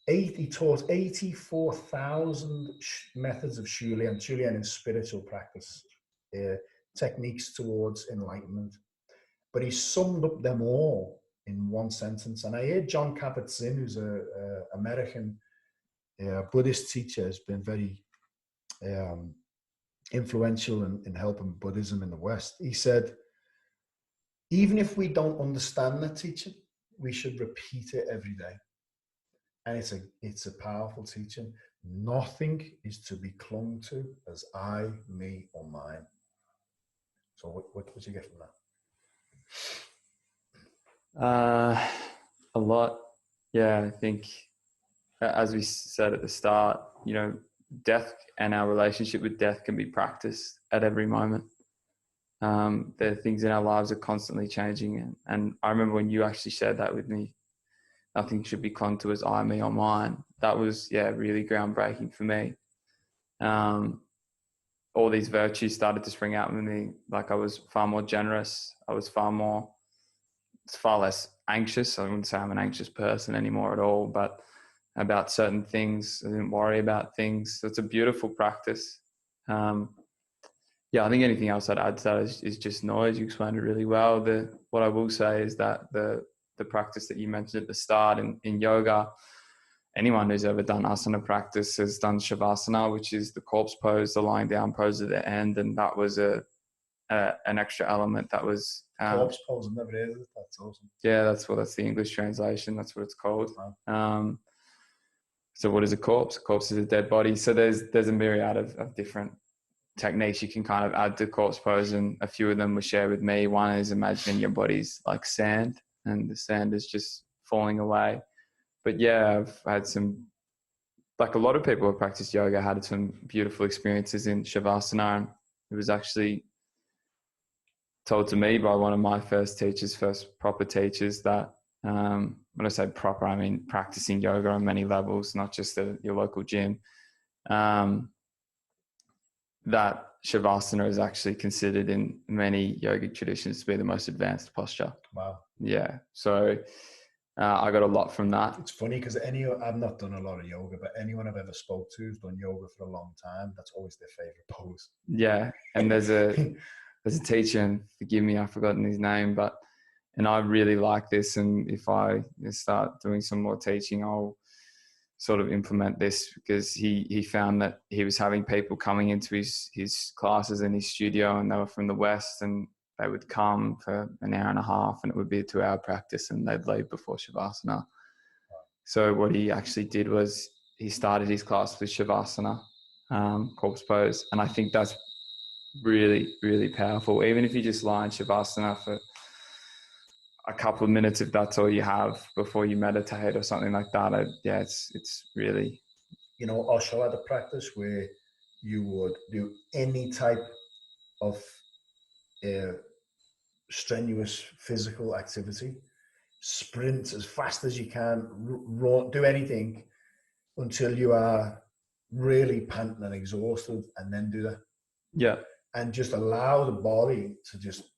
he taught 84,000 methods of Shulian. Shulian is spiritual practice, techniques towards enlightenment. But he summed up them all in one sentence. And I heard John Kabat-Zinn, who's an American Buddhist teacher, has been very influential in helping Buddhism in the West. He said, even if we don't understand that teaching, we should repeat it every day. And it's a powerful teaching. Nothing is to be clung to as I, me, or mine. So what you get from that? A lot. Yeah, I think, as we said at the start, death and our relationship with death can be practiced at every moment. There are things in our lives that are constantly changing. And I remember when you actually shared that with me, nothing should be clung to as I, me, or mine. That was, really groundbreaking for me. All these virtues started to spring out with me. Like I was far more generous. I was far less anxious. I wouldn't say I'm an anxious person anymore at all, but about certain things, I didn't worry about things. So it's a beautiful practice. I think anything else I'd add to that is just noise. You explained it really well. What I will say is that the the practice that you mentioned at the start in yoga. Anyone who's ever done asana practice has done shavasana, which is the corpse pose, the lying down pose at the end, and that was an extra element that was corpse pose. I've never heard of it. That's awesome. Yeah, that's the English translation. That's what it's called. Wow. So what is a corpse? A corpse is a dead body. So there's a myriad of different techniques you can kind of add to corpse pose, and a few of them were shared with me. One is imagining your body's like sand, and the sand is just falling away. But yeah, I've had some, like a lot of people who practiced yoga had some beautiful experiences in shavasana. And it was actually told to me by one of my first proper teachers, that when I say proper, I mean practicing yoga on many levels, not just at your local gym, that shavasana is actually considered in many yogic traditions to be the most advanced posture. Wow. Yeah. So I got a lot from that. It's funny because I've not done a lot of yoga, but anyone I've ever spoke to who's done yoga for a long time, that's always their favorite pose. Yeah. And there's a teacher, and forgive me, I've forgotten his name, and I really like this. And if I start doing some more teaching, I'll sort of implement this, because he found that he was having people coming into his classes in his studio, and they were from the West, and they would come for an hour and a half, and it would be a 2-hour practice, and they'd leave before shavasana. So what he actually did was he started his class with shavasana, corpse pose. And I think that's really, really powerful. Even if you just lie in shavasana for a couple of minutes, if that's all you have before you meditate or something like that, it's really... Osho had a practice where you would do any type of strenuous physical activity, sprint as fast as you can, run, do anything until you are really panting and exhausted, and then do that. Yeah. And just allow the body to just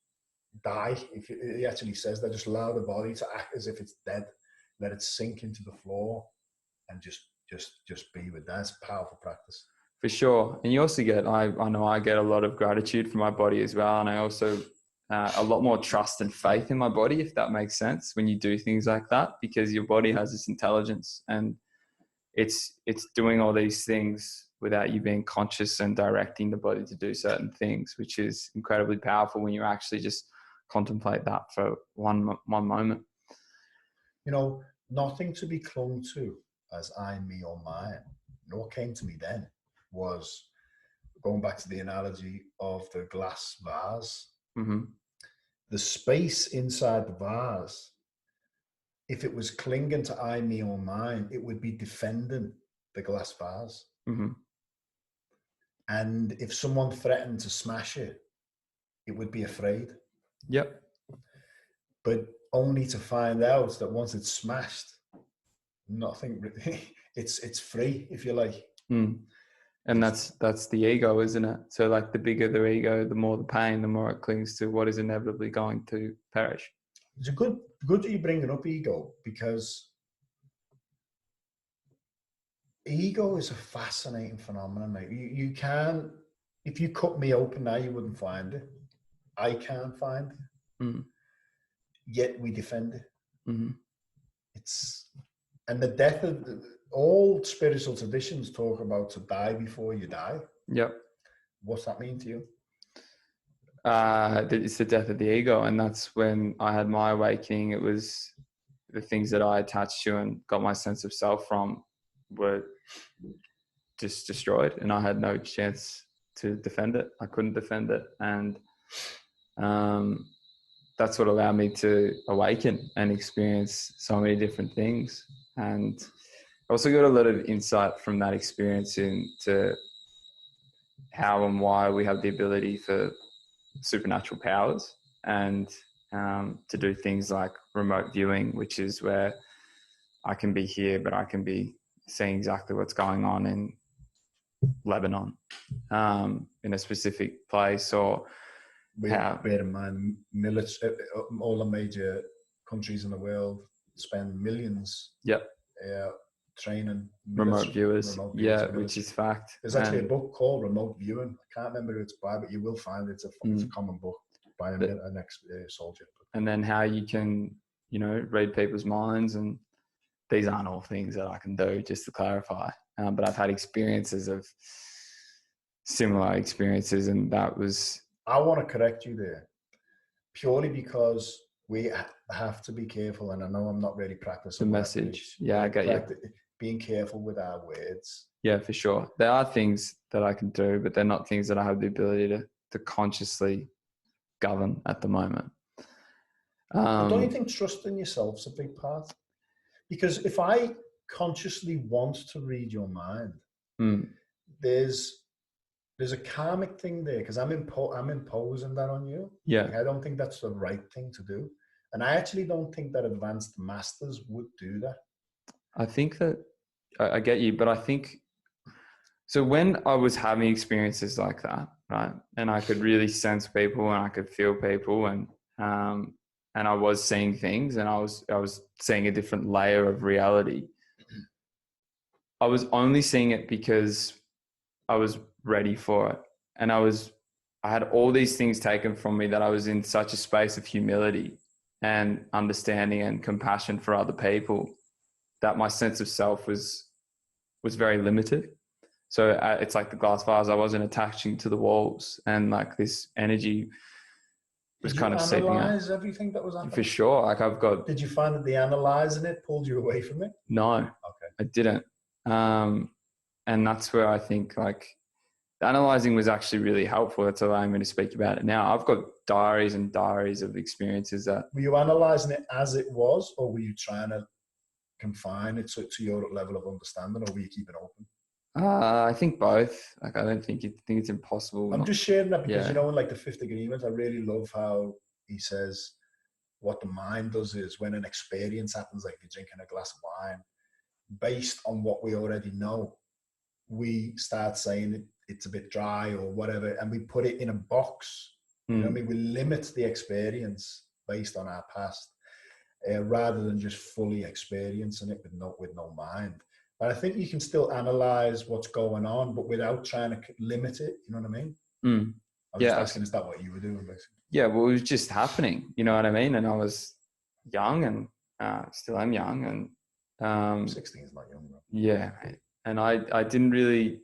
die. He actually says that, just allow the body to act as if it's dead, let it sink into the floor, and just be with that. It's a powerful practice. For sure. And you also get, I know I get a lot of gratitude from my body as well. And I also, a lot more trust and faith in my body, if that makes sense, when you do things like that, because your body has this intelligence, and it's doing all these things without you being conscious and directing the body to do certain things, which is incredibly powerful when you actually just contemplate that for one moment. Nothing to be clung to as I, me, or mine. What came to me then was, going back to the analogy of the glass vase, the space inside the vase, if it was clinging to I, me, or mine, it would be defending the glass vase. And if someone threatened to smash it, it would be afraid. Yep. But only to find out that once it's smashed, nothing, it's free, if you like. And that's the ego, isn't it? So like, the bigger the ego, the more the pain, the more it clings to what is inevitably going to perish. It's good that you bring it up, ego, because ego is a fascinating phenomenon. Like you can, if you cut me open now, you wouldn't find it. I can't find it. Yet we defend it. And the death of all spiritual traditions talk about to die before you die. Yep. What's that mean to you? It's the death of the ego. And that's when I had my awakening. It was the things that I attached to and got my sense of self from were just destroyed, and I had no chance to defend it. I couldn't defend it. And that's what allowed me to awaken and experience so many different things. And I also got a lot of insight from that experience into how and why we have the ability for supernatural powers, and to do things like remote viewing, which is where I can be here, but I can be seeing exactly what's going on in Lebanon, in a specific place, or bear in mind, all the major countries in the world spend millions. Yep. Training remote viewers, which is fact. There's actually a book called Remote Viewing. I can't remember who it's by, but you will find it's a common book by an ex-soldier. And then how you can read people's minds. And these aren't all things that I can do, just to clarify. But I've had experiences of similar experiences, and that was... I want to correct you there, purely because we have to be careful. And I know I'm not really practicing the message. Yeah, I get you. Being careful with our words. Yeah, for sure. There are things that I can do, but they're not things that I have the ability to consciously govern at the moment. But don't you think trusting yourself's a big part? Because if I consciously want to read your mind, there's a karmic thing there, because I'm imposing that on you. Yeah. Like, I don't think that's the right thing to do. And I actually don't think that advanced masters would do that. I think that I get you, but I think, so when I was having experiences like that, right, and I could really sense people and I could feel people, and I was seeing things, and I was seeing a different layer of reality. I was only seeing it because I was ready for it. And I had all these things taken from me, that I was in such a space of humility and understanding and compassion for other people, that my sense of self was very limited. So it's like the glass vase. I wasn't attaching to the walls, and like this energy was kind of seeping out. Did you analyze everything that was happening? For sure. Like I've got... Did you find that the analyzing it pulled you away from it? No. Okay. I didn't. And that's where I think like the analyzing was actually really helpful. That's allowing me to speak about it now. I've got diaries and diaries of experiences that... Were you analyzing it as it was, or were you trying to confine it to your level of understanding, or were you keeping it open? I think both. Like, I don't think it's impossible. I'm just sharing that because, in like the Fifth Agreement, I really love how he says what the mind does is, when an experience happens, like you're drinking a glass of wine, based on what we already know, we start saying it's a bit dry or whatever, and we put it in a box. You know what I mean? We limit the experience based on our past, rather than just fully experiencing it with no mind. But I think you can still analyze what's going on, but without trying to limit it. You know what I mean? I was just asking, is that what you were doing, basically? Yeah, well, it was just happening. You know what I mean? And I was young, and still am young, and 16 is not young, though. Yeah, and I didn't really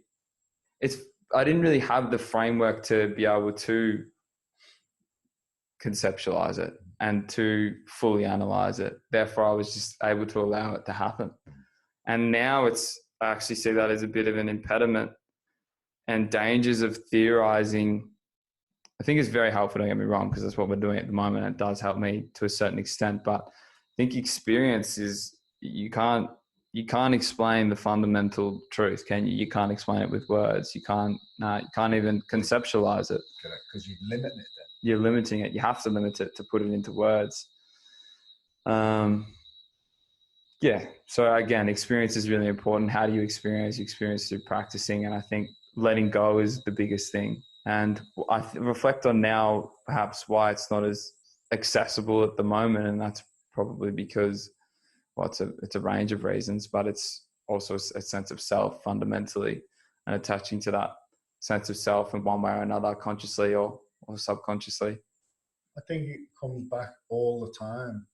have the framework to be able to conceptualize it and to fully analyze it. Therefore, I was just able to allow it to happen. And now I actually see that as a bit of an impediment, and dangers of theorizing. I think it's very helpful, don't get me wrong, because that's what we're doing at the moment. It does help me to a certain extent, but I think experience is, you can't explain the fundamental truth, can you? You can't explain it with words. You can't even conceptualize it. Correct, because you're limiting it then. You're limiting it. You have to limit it to put it into words. Yeah. So again, experience is really important. How do you experience? You experience through practicing. And I think letting go is the biggest thing. And I reflect on now perhaps why it's not as accessible at the moment. And that's probably because, well, it's a range of reasons, but it's also a sense of self fundamentally, and attaching to that sense of self in one way or another, consciously or subconsciously. I think it comes back all the time,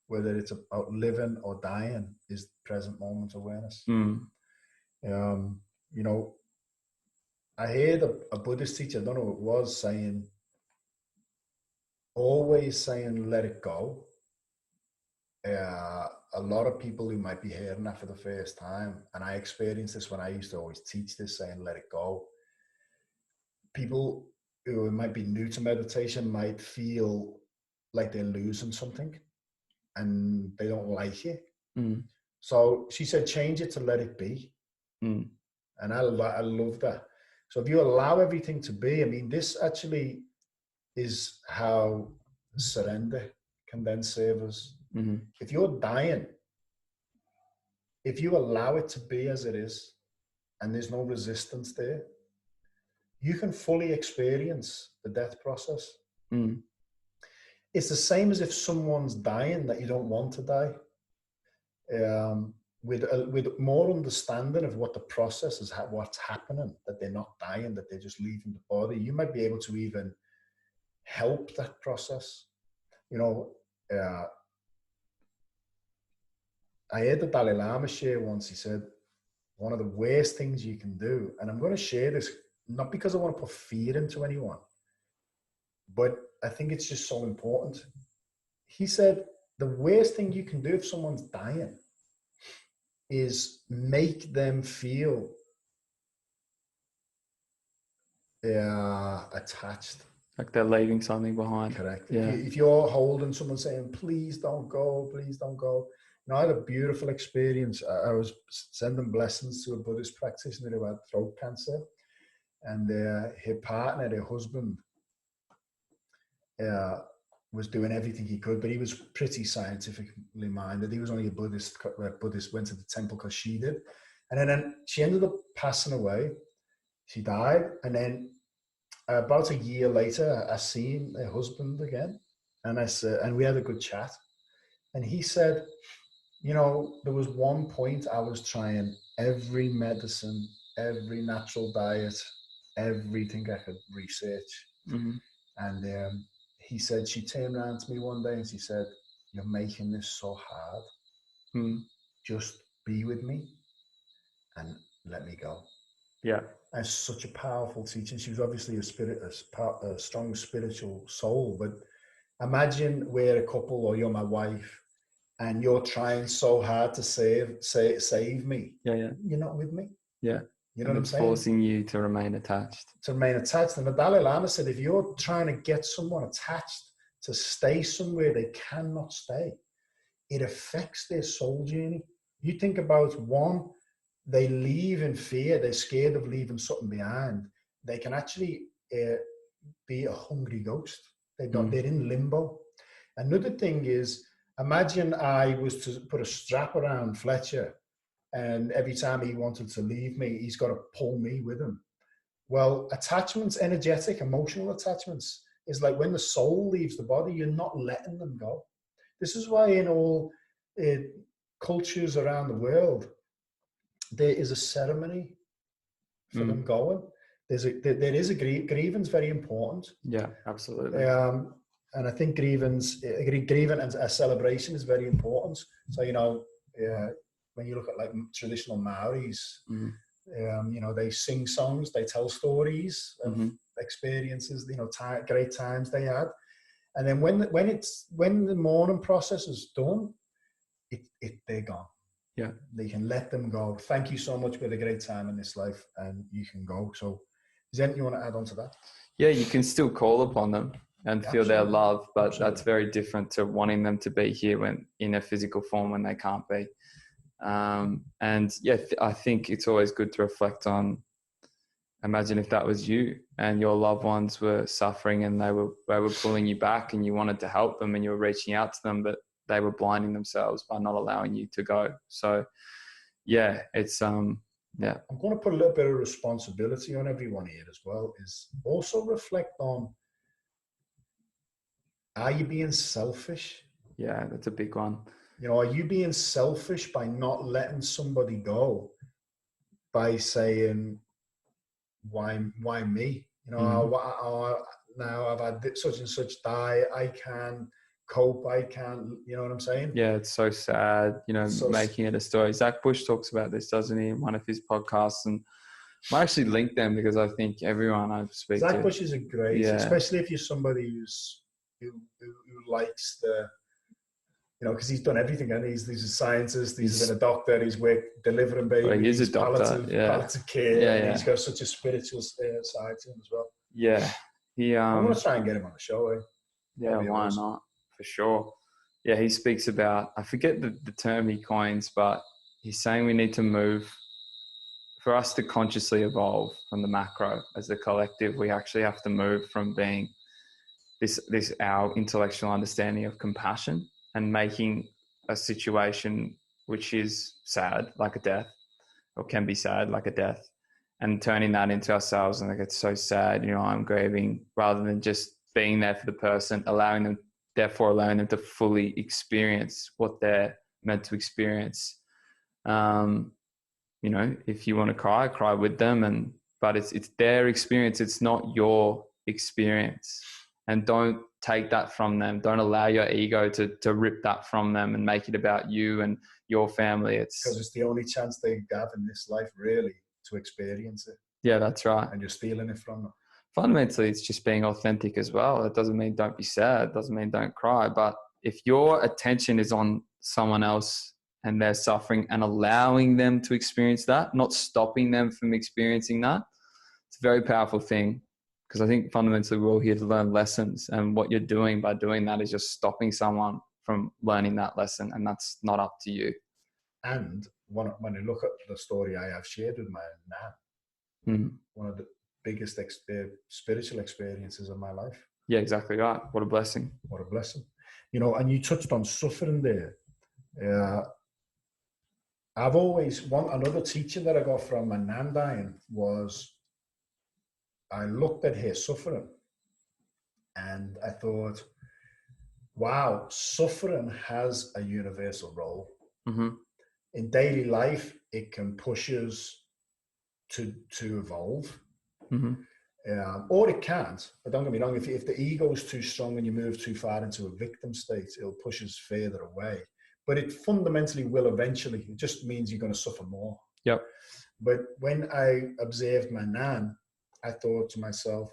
whether it's about living or dying, is present moment awareness. You know, I heard a Buddhist teacher, I don't know who it was, always saying, let it go. A lot of people who might be hearing that for the first time, and I experienced this when I used to always teach this, saying, let it go. People who might be new to meditation might feel like they're losing something and they don't like it. So she said, change it to let it be. And I love that. So if you allow everything to be, I mean, this actually is how surrender can then serve us. If you're dying, if you allow it to be as it is, and there's no resistance there, you can fully experience the death process. It's the same as if someone's dying that you don't want to die. With more understanding of what the process is, what's happening, that they're not dying, that they're just leaving the body, you might be able to even help that process. You know, I heard the Dalai Lama share once. He said, one of the worst things you can do, and I'm going to share this, not because I want to put fear into anyone, but I think it's just so important. He said, the worst thing you can do if someone's dying is make them feel attached. Like they're leaving something behind. Correct. Yeah. If you're holding someone saying, please don't go, please don't go. You know, I had a beautiful experience. I was sending blessings to a Buddhist practitioner who had throat cancer. And her partner, her husband, was doing everything he could, but he was pretty scientifically minded. He was only a Buddhist, went to the temple because she did. And then she ended up passing away. She died. And then about a year later, I seen her husband again. And I said, and we had a good chat. And he said, you know, there was one point I was trying every medicine, every natural diet, everything I could research. Mm-hmm. And he said, she turned around to me one day and she said, you're making this so hard. Just be with me and let me go. Yeah. And such a powerful teaching. She was obviously a strong spiritual soul, but imagine we're a couple, or you're my wife, and you're trying so hard to save me. Yeah. You're not with me. Yeah. You know what I'm saying? Forcing you to remain attached. To remain attached. And the Dalai Lama said, if you're trying to get someone attached to stay somewhere they cannot stay, it affects their soul journey. You think about one, they leave in fear. They're scared of leaving something behind. They can actually be a hungry ghost. They're in limbo. Another thing is, imagine I was to put a strap around Fletcher, and every time he wanted to leave me, he's got to pull me with him. Well, attachments, energetic, emotional attachments, is like when the soul leaves the body, you're not letting them go. This is why in all cultures around the world, there is a ceremony for them going. There is a grievance, very important. Yeah, absolutely. And I think grievance and a celebration is very important. So, you know, when you look at like traditional Maoris, you know, they sing songs, they tell stories of experiences, you know, great times they had. And then when the mourning process is done, they're gone. Yeah. They can let them go. Thank you so much for the great time in this life, and you can go. So is there anything you want to add on to that? Yeah, you can still call upon them and feel their love, but that's very different to wanting them to be here when in a physical form when they can't be. And yeah, I think it's always good to reflect on, imagine if that was you and your loved ones were suffering and they were pulling you back and you wanted to help them and you were reaching out to them, but they were blinding themselves by not allowing you to go. So yeah, it's yeah. I'm going to put a little bit of responsibility on everyone here as well, is also reflect on, are you being selfish? Yeah, that's a big one. You know, are you being selfish by not letting somebody go, by saying, why me? You know, now I've had such and such die, I can cope, I can, you know what I'm saying? Yeah, it's so sad, you know, making it a story. Zach Bush talks about this, doesn't he, in one of his podcasts, and I might actually link them because I think everyone I speak to. Zach Bush is a great, especially if you're somebody who likes the, you know, because he's done everything, and he's a scientist, he's been a doctor, he's worked delivering babies, he's a doctor, palliative care, and he's got such a spiritual side to him as well. Yeah, I'm going to try and get him on the show. Yeah, why not? For sure. Yeah, he speaks about, I forget the term he coins, but he's saying we need to move, for us to consciously evolve from the macro as the collective, we actually have to move from being this our intellectual understanding of compassion and making a situation which is sad, like a death, or can be sad, like a death, and turning that into ourselves. And like, it's so sad, you know, I'm grieving, rather than just being there for the person, allowing them to fully experience what they're meant to experience. You know, if you want to cry with them, but it's their experience. It's not your experience. And don't take that from them. Don't allow your ego to rip that from them and make it about you and your family. Because it's the only chance they have in this life, really, to experience it. Yeah, that's right. And you're stealing it from them. Fundamentally, it's just being authentic as well. It doesn't mean don't be sad. It doesn't mean don't cry. But if your attention is on someone else and they're suffering and allowing them to experience that, not stopping them from experiencing that, it's a very powerful thing. Because I think fundamentally we're all here to learn lessons. And what you're doing by doing that is just stopping someone from learning that lesson. And that's not up to you. And when you look at the story I have shared with my nan, one of the biggest spiritual experiences of my life. Yeah, exactly right. What a blessing. What a blessing. You know, and you touched on suffering there. I've always, another teaching that I got from my nan dying was, I looked at her suffering and I thought, wow, suffering has a universal role. In daily life, it can push us to evolve. Or it can't. But don't get me wrong, if the ego is too strong and you move too far into a victim state, it'll push us further away. But it fundamentally will eventually. It just means you're going to suffer more. Yep. But when I observed my nan, I thought to myself,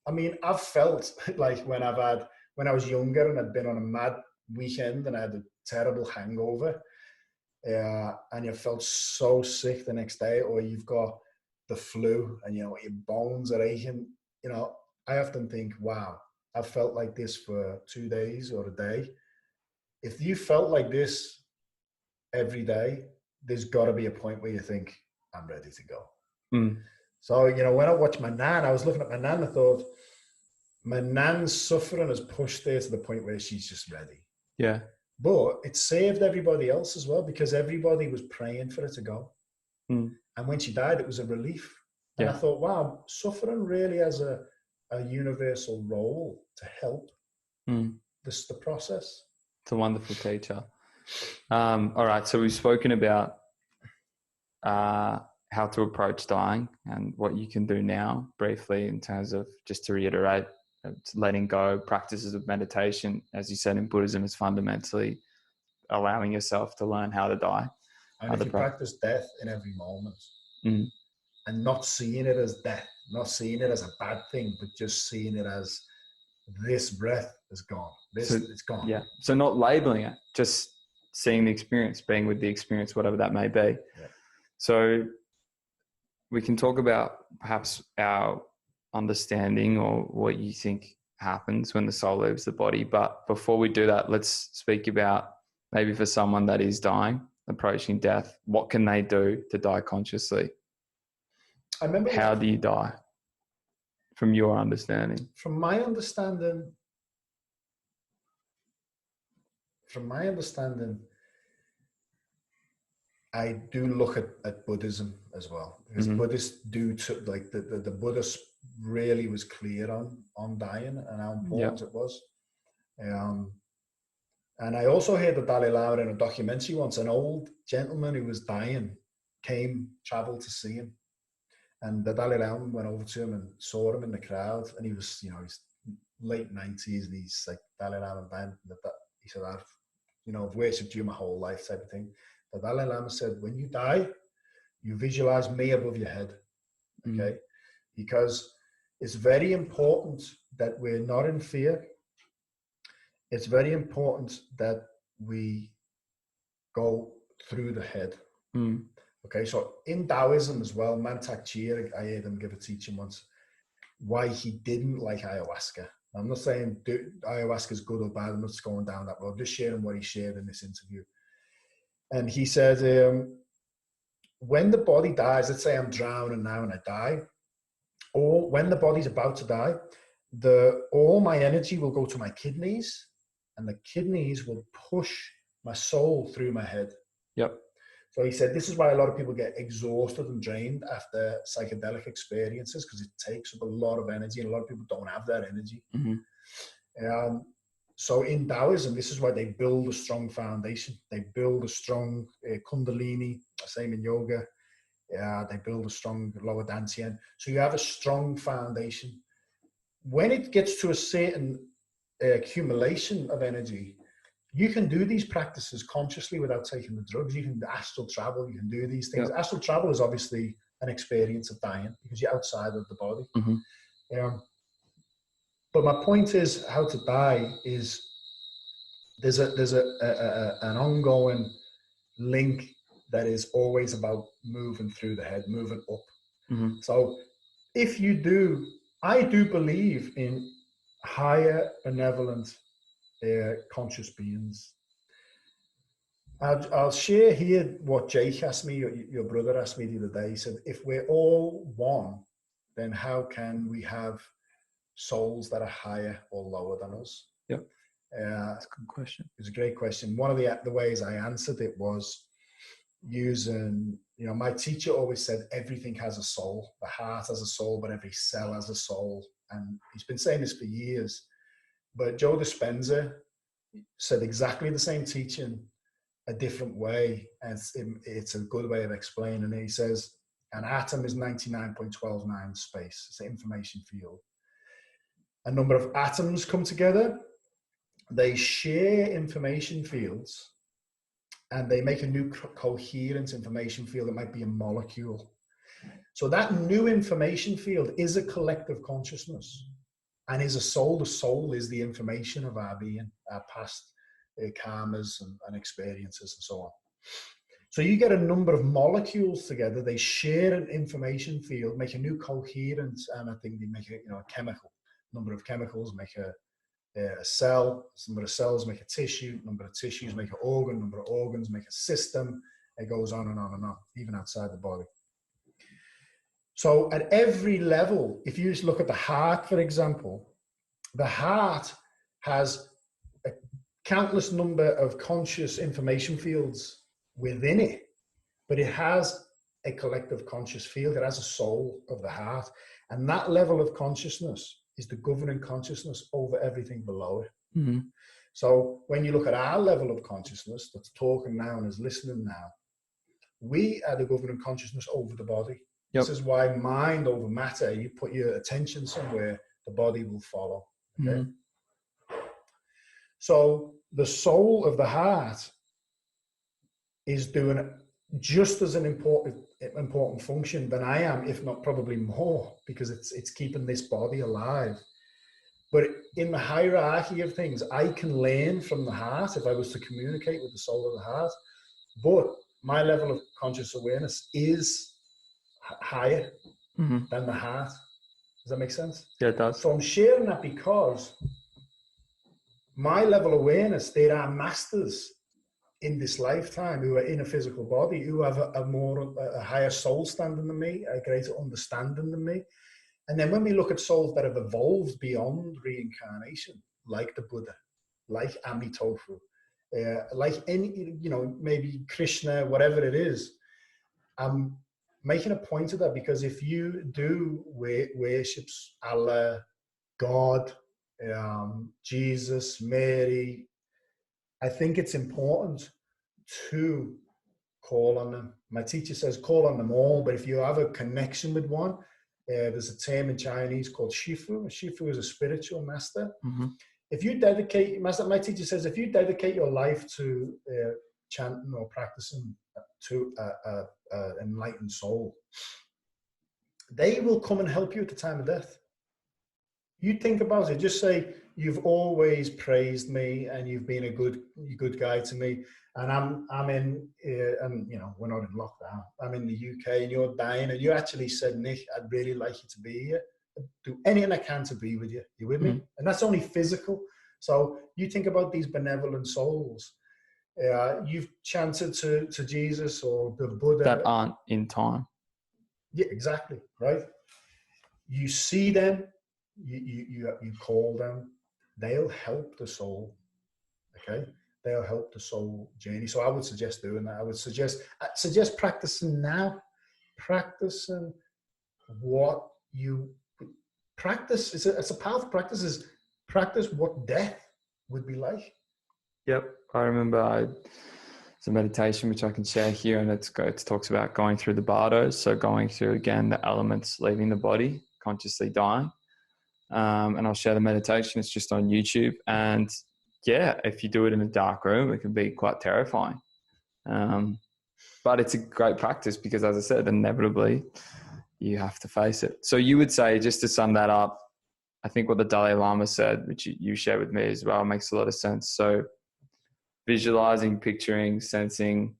I mean, I've felt like when I was younger and I'd been on a mad weekend and I had a terrible hangover, and you felt so sick the next day, or you've got the flu and you know your bones are aching. You know, I often think, wow, I've felt like this for 2 days or a day. If you felt like this every day, there's got to be a point where you think, I'm ready to go. So, you know, when I watched my nan, I was looking at my nan, I thought, my nan's suffering has pushed her to the point where she's just ready. Yeah. But it saved everybody else as well, because everybody was praying for her to go. And when she died, it was a relief. And I thought, wow, suffering really has a universal role to help the process. It's a wonderful teacher. All right. So we've spoken about how to approach dying and what you can do now briefly in terms of, just to reiterate, letting go. Practices of meditation, as you said in Buddhism, is fundamentally allowing yourself to learn how to die. And if you practice death in every moment and not seeing it as death, not seeing it as a bad thing, but just seeing it as this breath is gone. It's gone. Yeah. So not labeling it, just seeing the experience, being with the experience, whatever that may be. Yeah. So we can talk about perhaps our understanding or what you think happens when the soul leaves the body. But before we do that, let's speak about maybe for someone that is dying, approaching death, what can they do to die consciously? How do you die from your understanding? From my understanding, I do look at Buddhism as well, because Buddhists do like the Buddhist really was clear on dying and how important it was. And I also heard the Dalai Lama in a documentary once. An old gentleman who was dying traveled to see him, and the Dalai Lama went over to him and saw him in the crowd, and he was, he's late 90s, and he's like, Dalai Lama, he said, I've worshipped you my whole life, type of thing. The Dalai Lama said, when you die, you visualize me above your head, okay? Because it's very important that we're not in fear. It's very important that we go through the head. Okay, so in Taoism as well, Mantak Chia, I heard him give a teaching once, why he didn't like ayahuasca. I'm not saying ayahuasca is good or bad, I'm not just going down that road, I'm just sharing what he shared in this interview. And he said, when the body dies, let's say I'm drowning now and I die, or when the body's about to die, all my energy will go to my kidneys, and the kidneys will push my soul through my head. Yep. So he said, this is why a lot of people get exhausted and drained after psychedelic experiences, because it takes up a lot of energy, and a lot of people don't have that energy. So in Taoism, this is why they build a strong foundation. They build a strong kundalini, same in yoga. They build a strong lower dantian. So you have a strong foundation. When it gets to a certain accumulation of energy, you can do these practices consciously without taking the drugs. You can astral travel, you can do these things. Yep. Astral travel is obviously an experience of dying because you're outside of the body. But my point is, how to die is there's an ongoing link that is always about moving through the head, moving up. So if you do, I do believe in higher benevolent conscious beings. I'll share here what Jake asked me, your brother asked me the other day. He said, if we're all one, then how can we have souls that are higher or lower than us? Yep. That's a good question. It's a great question. One of the ways I answered it was using, my teacher always said everything has a soul. The heart has a soul, but every cell has a soul. And he's been saying this for years. But Joe Dispenza said exactly the same teaching a different way. And it's a good way of explaining it. He says, an atom is 99.129 space. It's an information field. A number of atoms come together. They share information fields and they make a new coherent information field that might be a molecule. So that new information field is a collective consciousness and is a soul. The soul is the information of our being, our past karmas and experiences and so on. So you get a number of molecules together, they share an information field, make a new coherent, and I think they make a chemical. Number of chemicals make a cell, number of cells make a tissue, number of tissues make an organ, number of organs make a system. It goes on and on and on, even outside the body. So at every level, if you just look at the heart, for example, the heart has a countless number of conscious information fields within it, but it has a collective conscious field. It has a soul of the heart. And that level of consciousness is the governing consciousness over everything below it. So when you look at our level of consciousness that's talking now and is listening now, we are the governing consciousness over the body. Yep. This is why mind over matter, you put your attention somewhere, the body will follow. Okay. So the soul of the heart is doing just as an important function than I am, if not probably more, because it's keeping this body alive. But in the hierarchy of things, I can learn from the heart if I was to communicate with the soul of the heart. But my level of conscious awareness is higher than the heart. Does that make sense? Yeah, it does. So I'm sharing that because my level of awareness, there are masters in this lifetime who are in a physical body, who have a higher soul standing than me, a greater understanding than me. And then when we look at souls that have evolved beyond reincarnation, like the Buddha, like Amitofu, like any, maybe Krishna, whatever it is, I'm making a point of that because if you do worship Allah, God, Jesus, Mary, I think it's important to call on them. My teacher says call on them all, but if you have a connection with one, there's a term in Chinese called Shifu. Shifu is a spiritual master. If you dedicate, my teacher says, if you dedicate your life to chanting or practicing to an enlightened soul, they will come and help you at the time of death. You think about it, just say, you've always praised me and you've been a good guy to me. And I'm in, and we're not in lockdown. I'm in the UK and you're dying and you actually said, Nick, I'd really like you to be here. I'd do anything I can to be with you. You with me? And that's only physical. So you think about these benevolent souls. You've chanted to Jesus or the Buddha. That aren't in time. Yeah, exactly. Right. You see them, you call them, they'll help the soul. Okay. They'll help the soul journey. So I would suggest doing that. I would suggest practicing now, practicing what you practice. It's a powerful practice. Is practice what death would be like. Yep. I remember it's a meditation which I can share here, and it talks about going through the bardos. So going through, again, the elements leaving the body, consciously dying. And I'll share the meditation. It's just on YouTube. And yeah, if you do it in a dark room, it can be quite terrifying. But it's a great practice because, as I said, inevitably you have to face it. So you would say, just to sum that up, I think what the Dalai Lama said, which you shared with me as well, makes a lot of sense. So visualizing, picturing, sensing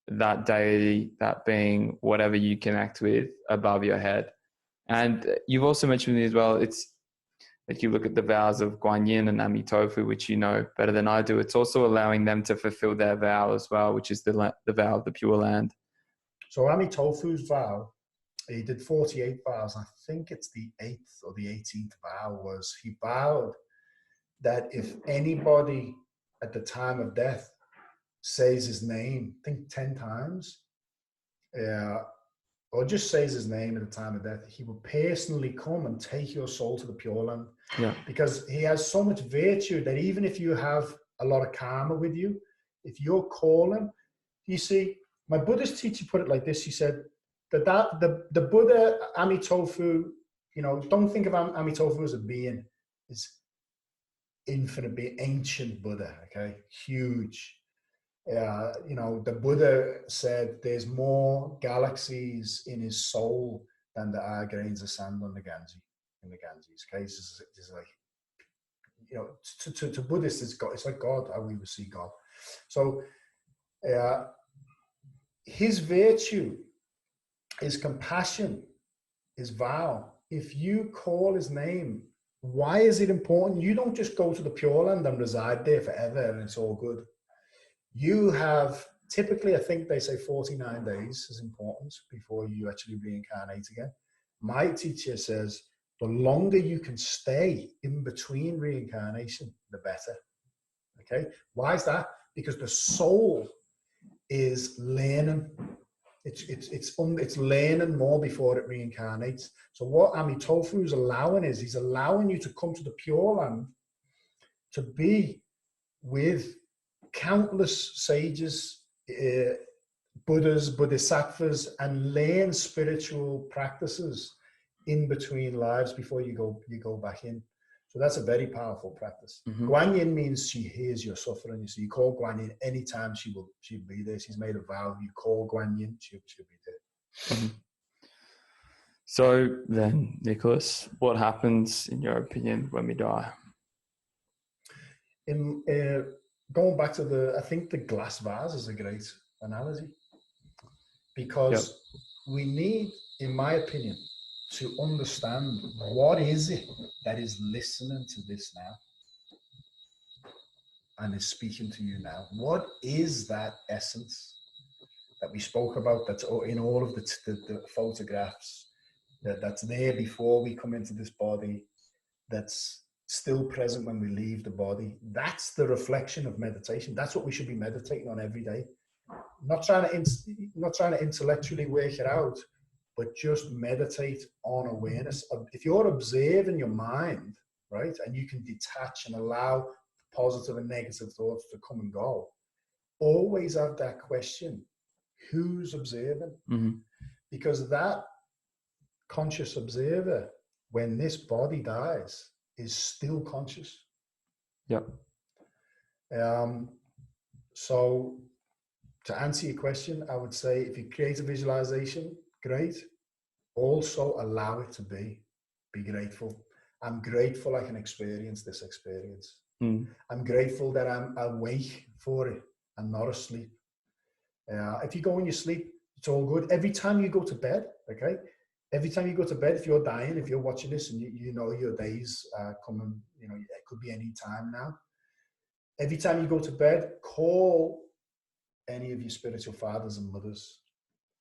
that deity, that being, whatever you connect with above your head. And you've also mentioned to me as well, it's like you look at the vows of Guan Yin and Amitofu, which you know better than I do. It's also allowing them to fulfill their vow as well, which is the vow of the Pure Land. So Amitofu's vow, he did 48 vows. I think it's the 8th or the 18th vow was he vowed that if anybody at the time of death says his name, I think 10 times, or just says his name at the time of death, he will personally come and take your soul to the Pure Land. Yeah. Because he has so much virtue that even if you have a lot of karma with you, if you're calling, you see, my Buddhist teacher put it like this. He said that the Buddha, Amitofu, you know, don't think of Amitofu as a being. It's infinite being, ancient Buddha, okay? Huge. You know, the Buddha said there's more galaxies in his soul than there are grains of sand on the Ganges. In the Ganges, okay, it's like, you know, to Buddhists, it's God. It's like God, how we would see God. So, his virtue, his compassion, his vow. If you call his name, why is it important? You don't just go to the Pure Land and reside there forever and it's all good. You have typically, I think they say 49 days is important before you actually reincarnate again. My teacher says the longer you can stay in between reincarnation, the better. Okay, why is that? Because the soul is learning. It's learning more before it reincarnates. So what Amitofu is allowing is he's allowing you to come to the Pure Land to be with countless sages, Buddhas, Bodhisattvas, and learn spiritual practices in between lives before you go back in. So that's a very powerful practice. Mm-hmm. Guan Yin means she hears your suffering. You see, you call Guan Yin anytime she'll be there. She's made a vow. You call Guan Yin, she'll be there. Mm-hmm. So then, Nicholas, what happens in your opinion when we die? In going back to I think the glass vase is a great analogy, because we need, in my opinion, to understand what is it that is listening to this now and is speaking to you now. What is that essence that we spoke about that's in all of the photographs, that's there before we come into this body, that's still present when we leave the body? That's the reflection of meditation. That's what we should be meditating on every day. Not trying to intellectually work it out, but just meditate on awareness. If you're observing your mind, right, and you can detach and allow positive and negative thoughts to come and go, always have that question, who's observing? Mm-hmm. Because that conscious observer, when this body dies, is still conscious. Yep. So to answer your question, I would say if you create a visualization, great. Also allow it to be grateful. I'm grateful I can experience this experience. I'm grateful that I'm awake for it and not asleep. If you go in your sleep, it's all good. Every time you go to bed, okay? Every time you go to bed, if you're dying, if you're watching this and you know your days are coming, you know, it could be any time now. Every time you go to bed, call any of your spiritual fathers and mothers.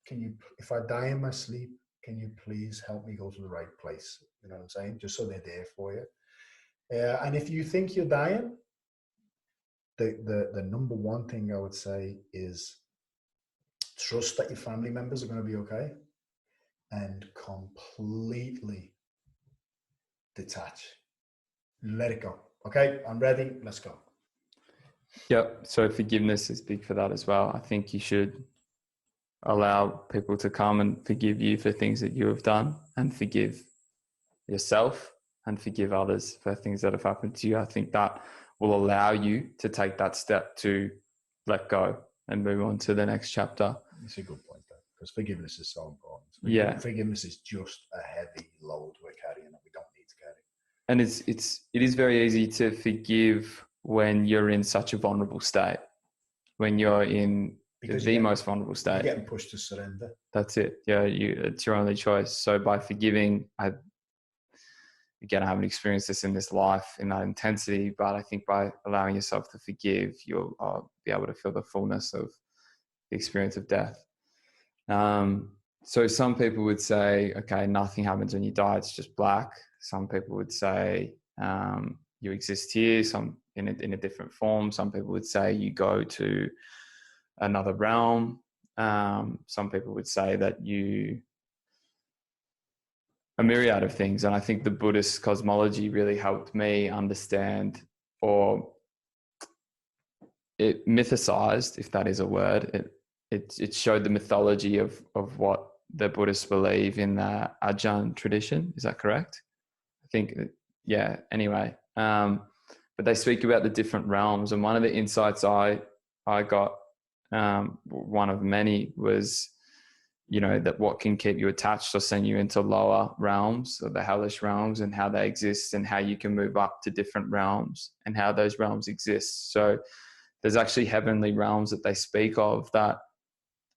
If I die in my sleep, can you please help me go to the right place? You know what I'm saying? Just so they're there for you. And if you think you're dying, the number one thing I would say is trust that your family members are going to be okay, and completely detach. Let it go. Okay, I'm ready. Let's go. Yep. So forgiveness is big for that as well. I think you should allow people to come and forgive you for things that you have done, and forgive yourself and forgive others for things that have happened to you. I think that will allow you to take that step to let go and move on to the next chapter. It's a good point there, because forgiveness is so important. Yeah. Forgiveness is just a heavy load we're carrying that we don't need to carry. And it is very easy to forgive when you're in such a vulnerable state, when you're in the most vulnerable state. You're getting pushed to surrender. That's it. Yeah, it's your only choice. So by forgiving, again, I haven't experienced this in this life in that intensity, but I think by allowing yourself to forgive, you'll be able to feel the fullness of the experience of death. So some people would say, okay, nothing happens when you die, it's just black. Some people would say you exist here, some in a different form. Some people would say you go to another realm. Some people would say that a myriad of things. And I think the Buddhist cosmology really helped me understand, or it mythicized, if that is a word, it showed the mythology of what the Buddhists believe in the Ajahn tradition. Is that correct? I think, yeah, anyway. But they speak about the different realms. And one of the insights I got, one of many, was, that what can keep you attached or send you into lower realms, or the hellish realms, and how they exist, and how you can move up to different realms and how those realms exist. So there's actually heavenly realms that they speak of that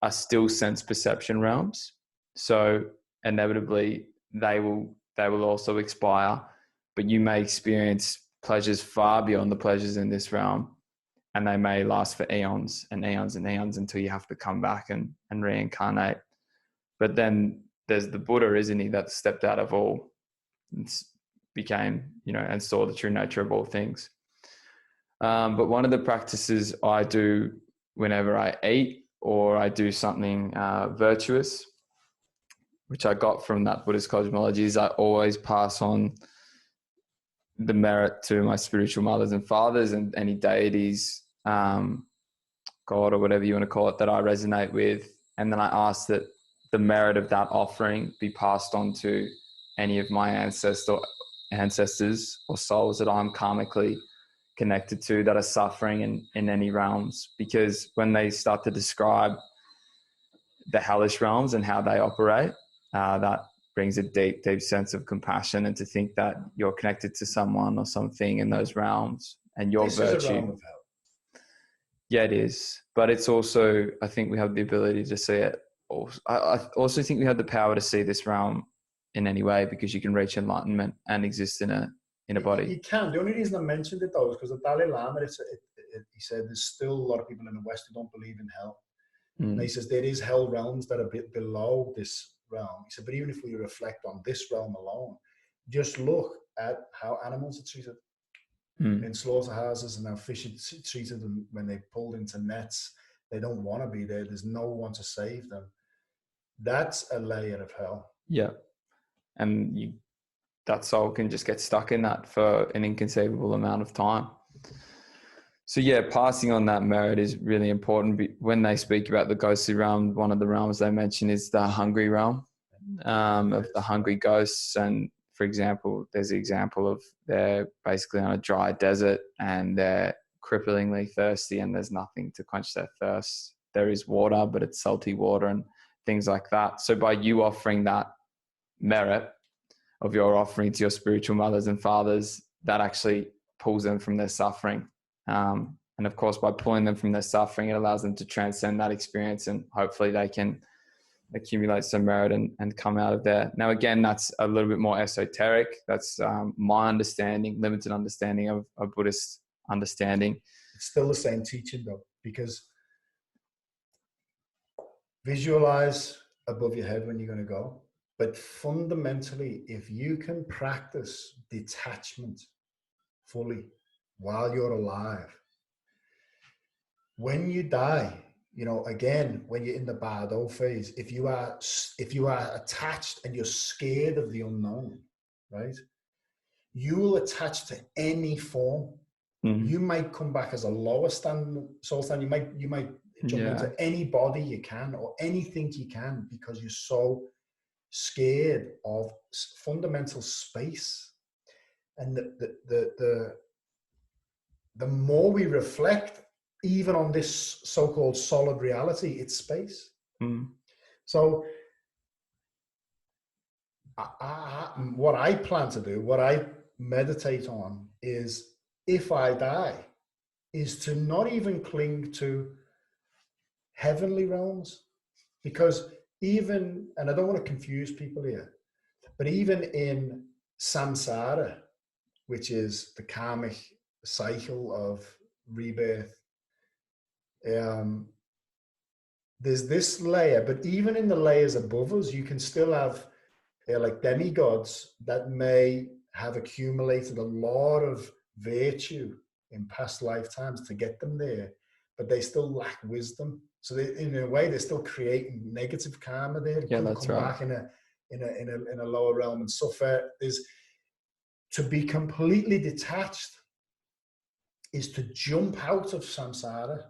are still sense perception realms. So inevitably they will also expire, but you may experience pleasures far beyond the pleasures in this realm, and they may last for eons and eons and eons until you have to come back and reincarnate. But then there's the Buddha, isn't he, that stepped out of all and became, and saw the true nature of all things. But one of the practices I do whenever I eat or I do something virtuous, which I got from that Buddhist cosmology, is I always pass on the merit to my spiritual mothers and fathers and any deities, God or whatever you want to call it, that I resonate with. And then I ask that the merit of that offering be passed on to any of my ancestors or souls that I'm karmically connected to that are suffering in any realms. Because when they start to describe the hellish realms and how they operate, that brings a deep, deep sense of compassion, and to think that you're connected to someone or something in those realms and your virtue. This is a realm of hell. Yeah, it is. But it's also, I think we have the ability to see it. I also think we have the power to see this realm in any way, because you can reach enlightenment and exist in a body. You can. The only reason I mentioned it, though, is because the Dalai Lama, he said there's still a lot of people in the West who don't believe in hell. And he says there is hell realms that are a bit below this realm. He said, but even if we reflect on this realm alone, just look at how animals are treated in slaughterhouses, and how fish are treated when they're pulled into nets. They don't want to be there. There's no one to save them. That's a layer of hell. Yeah. And that soul can just get stuck in that for an inconceivable amount of time. So yeah, passing on that merit is really important. When they speak about the ghostly realm, one of the realms they mention is the hungry realm, of the hungry ghosts. And for example, there's an example of they're basically on a dry desert and they're cripplingly thirsty, and there's nothing to quench their thirst. There is water, but it's salty water and things like that. So by you offering that merit of your offering to your spiritual mothers and fathers, that actually pulls them from their suffering. And of course, by pulling them from their suffering, it allows them to transcend that experience, and hopefully they can accumulate some merit and come out of there. Now, again, that's a little bit more esoteric. That's my understanding, limited understanding of Buddhist understanding. It's still the same teaching, though, because visualize above your head when you're going to go. But fundamentally, if you can practice detachment fully while you're alive, when you die, again, when you're in the bardo phase, if you are attached and you're scared of the unknown, right, you will attach to any form. You might come back as a lower soul stand. You might jump into any body you can, or anything you can, because you're so scared of fundamental space. And the the more we reflect, even on this so-called solid reality, it's space. So what I plan to do, what I meditate on is, if I die, is to not even cling to heavenly realms. Because even, and I don't want to confuse people here, but even in samsara, which is the karmic cycle of rebirth, there's this layer, but even in the layers above us, you can still have like demigods that may have accumulated a lot of virtue in past lifetimes to get them there, but they still lack wisdom. So they, in a way, they're still creating negative karma there. Yeah, that's come right. back in a lower realm and suffer. Is to be completely detached is to jump out of samsara.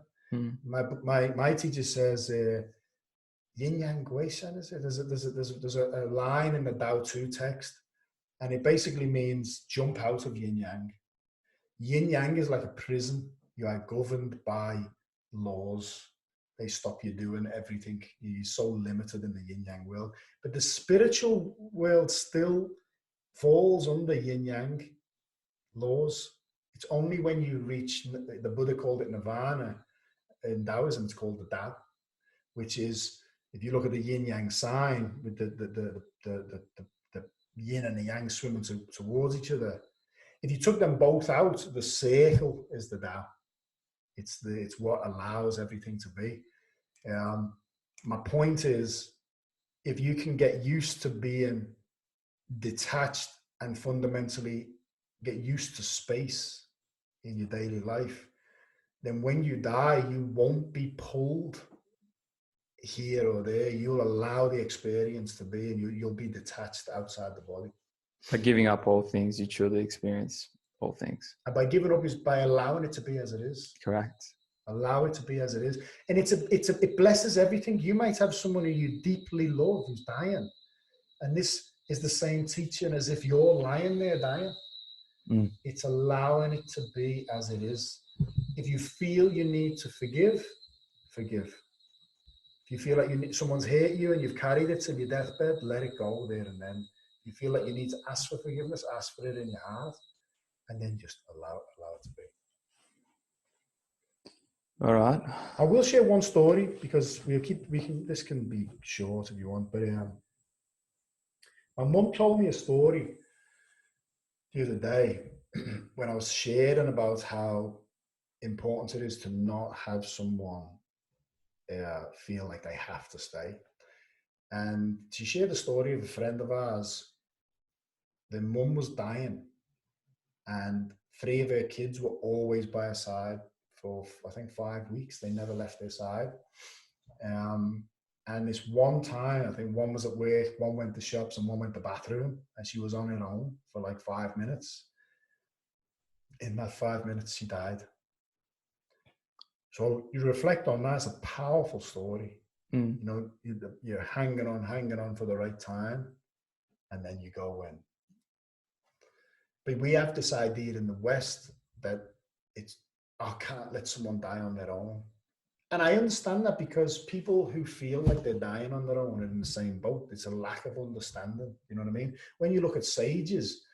My teacher says yin yang gui shan, is it? There's a line in the Tao Te text, and it basically means jump out of yin yang. Yin yang is like a prison. You are governed by laws. They stop you doing everything. You're so limited in the yin yang world. But the spiritual world still falls under yin yang laws. It's only when you reach, the Buddha called it nirvana. In Taoism, it's called the Tao, which is, if you look at the yin yang sign with the yin and the yang swimming towards each other, if you took them both out, the circle is the Tao. It's what allows everything to be. My point is, if you can get used to being detached and fundamentally get used to space in your daily life, then when you die, you won't be pulled here or there. You'll allow the experience to be, and you'll be detached outside the body. By giving up all things, you truly experience all things. And by giving up is by allowing it to be as it is. Correct. Allow it to be as it is. And it blesses everything. You might have someone who you deeply love who's dying, and this is the same teaching as if you're lying there dying. It's allowing it to be as it is. If you feel you need to forgive, forgive. If you feel like someone's hurt you and you've carried it to your deathbed, let it go there and then. If you feel like you need to ask for forgiveness, ask for it in your heart, and then just allow it to be. All right. I will share one story, because this can be short if you want, but my mum told me a story the other day when I was sharing about how important it is to not have someone feel like they have to stay. And she shared a story of a friend of ours. Their mum was dying, and 3 of her kids were always by her side for, I think, 5 weeks. They never left their side. And this one time, I think one was at work, one went to shops, and one went to the bathroom, and she was on her own for like 5 minutes. In that 5 minutes, she died. So you reflect on that. It's a powerful story. You know, you're hanging on for the right time, and then you go in. But we have this idea in the West that I can't let someone die on their own. And I understand that, because people who feel like they're dying on their own are in the same boat. It's a lack of understanding. You know what I mean? When you look at sages,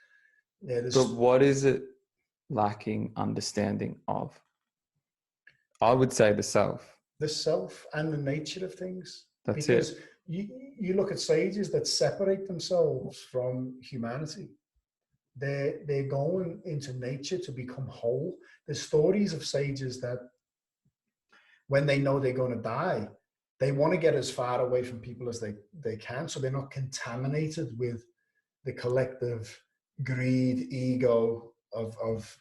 but what is it lacking understanding of? I would say the self. The self and the nature of things. That's because it. You look at sages that separate themselves from humanity. They're going into nature to become whole. There's stories of sages that when they know they're going to die, they want to get as far away from people as they can, so they're not contaminated with the collective greed, ego of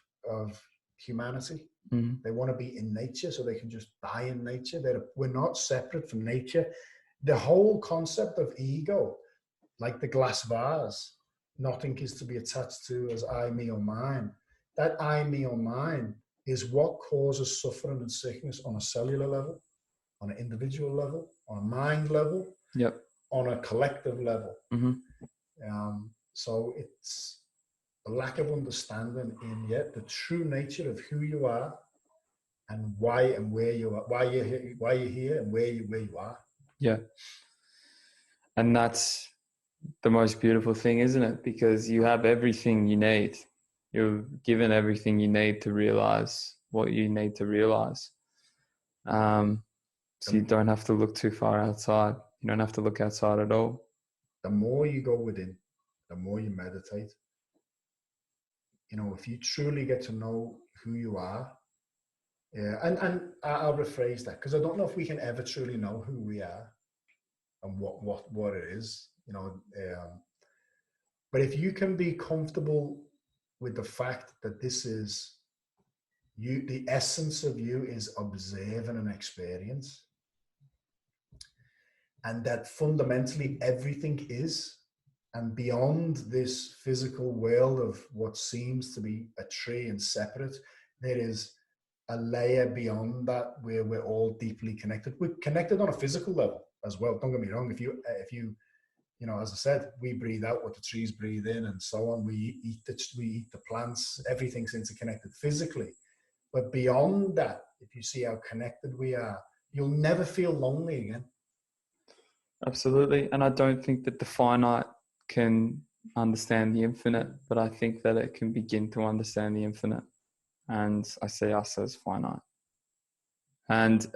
humanity. They want to be in nature so they can just die in nature. We're not separate from nature. The whole concept of ego, like the glass vase, nothing is to be attached to as I, me, or mine. That I, me, or mine is what causes suffering and sickness on a cellular level, on an individual level, on a mind level, yep, on a collective level. So a lack of understanding in yet the true nature of who you are and why and where you are, why you're here and where you are. Yeah. And that's the most beautiful thing, isn't it? Because you have everything you need. You're given everything you need to realize what you need to realize. So you don't have to look too far outside. You don't have to look outside at all. The more you go within, the more you meditate. You know, if you truly get to know who you are, yeah, and I'll rephrase that because I don't know if we can ever truly know who we are and what it is. You know, but if you can be comfortable with the fact that this is you, the essence of you is observing an experience, and that fundamentally everything is, and beyond this physical world of what seems to be a tree and separate, there is a layer beyond that where we're all deeply connected. We're connected on a physical level as well. Don't get me wrong. If you know, as I said, we breathe out what the trees breathe in, and so on. We eat the plants. Everything's interconnected physically. But beyond that, if you see how connected we are, you'll never feel lonely again. Absolutely. And I don't think that the finite can understand the infinite, but I think that it can begin to understand the infinite. And I see us as finite. And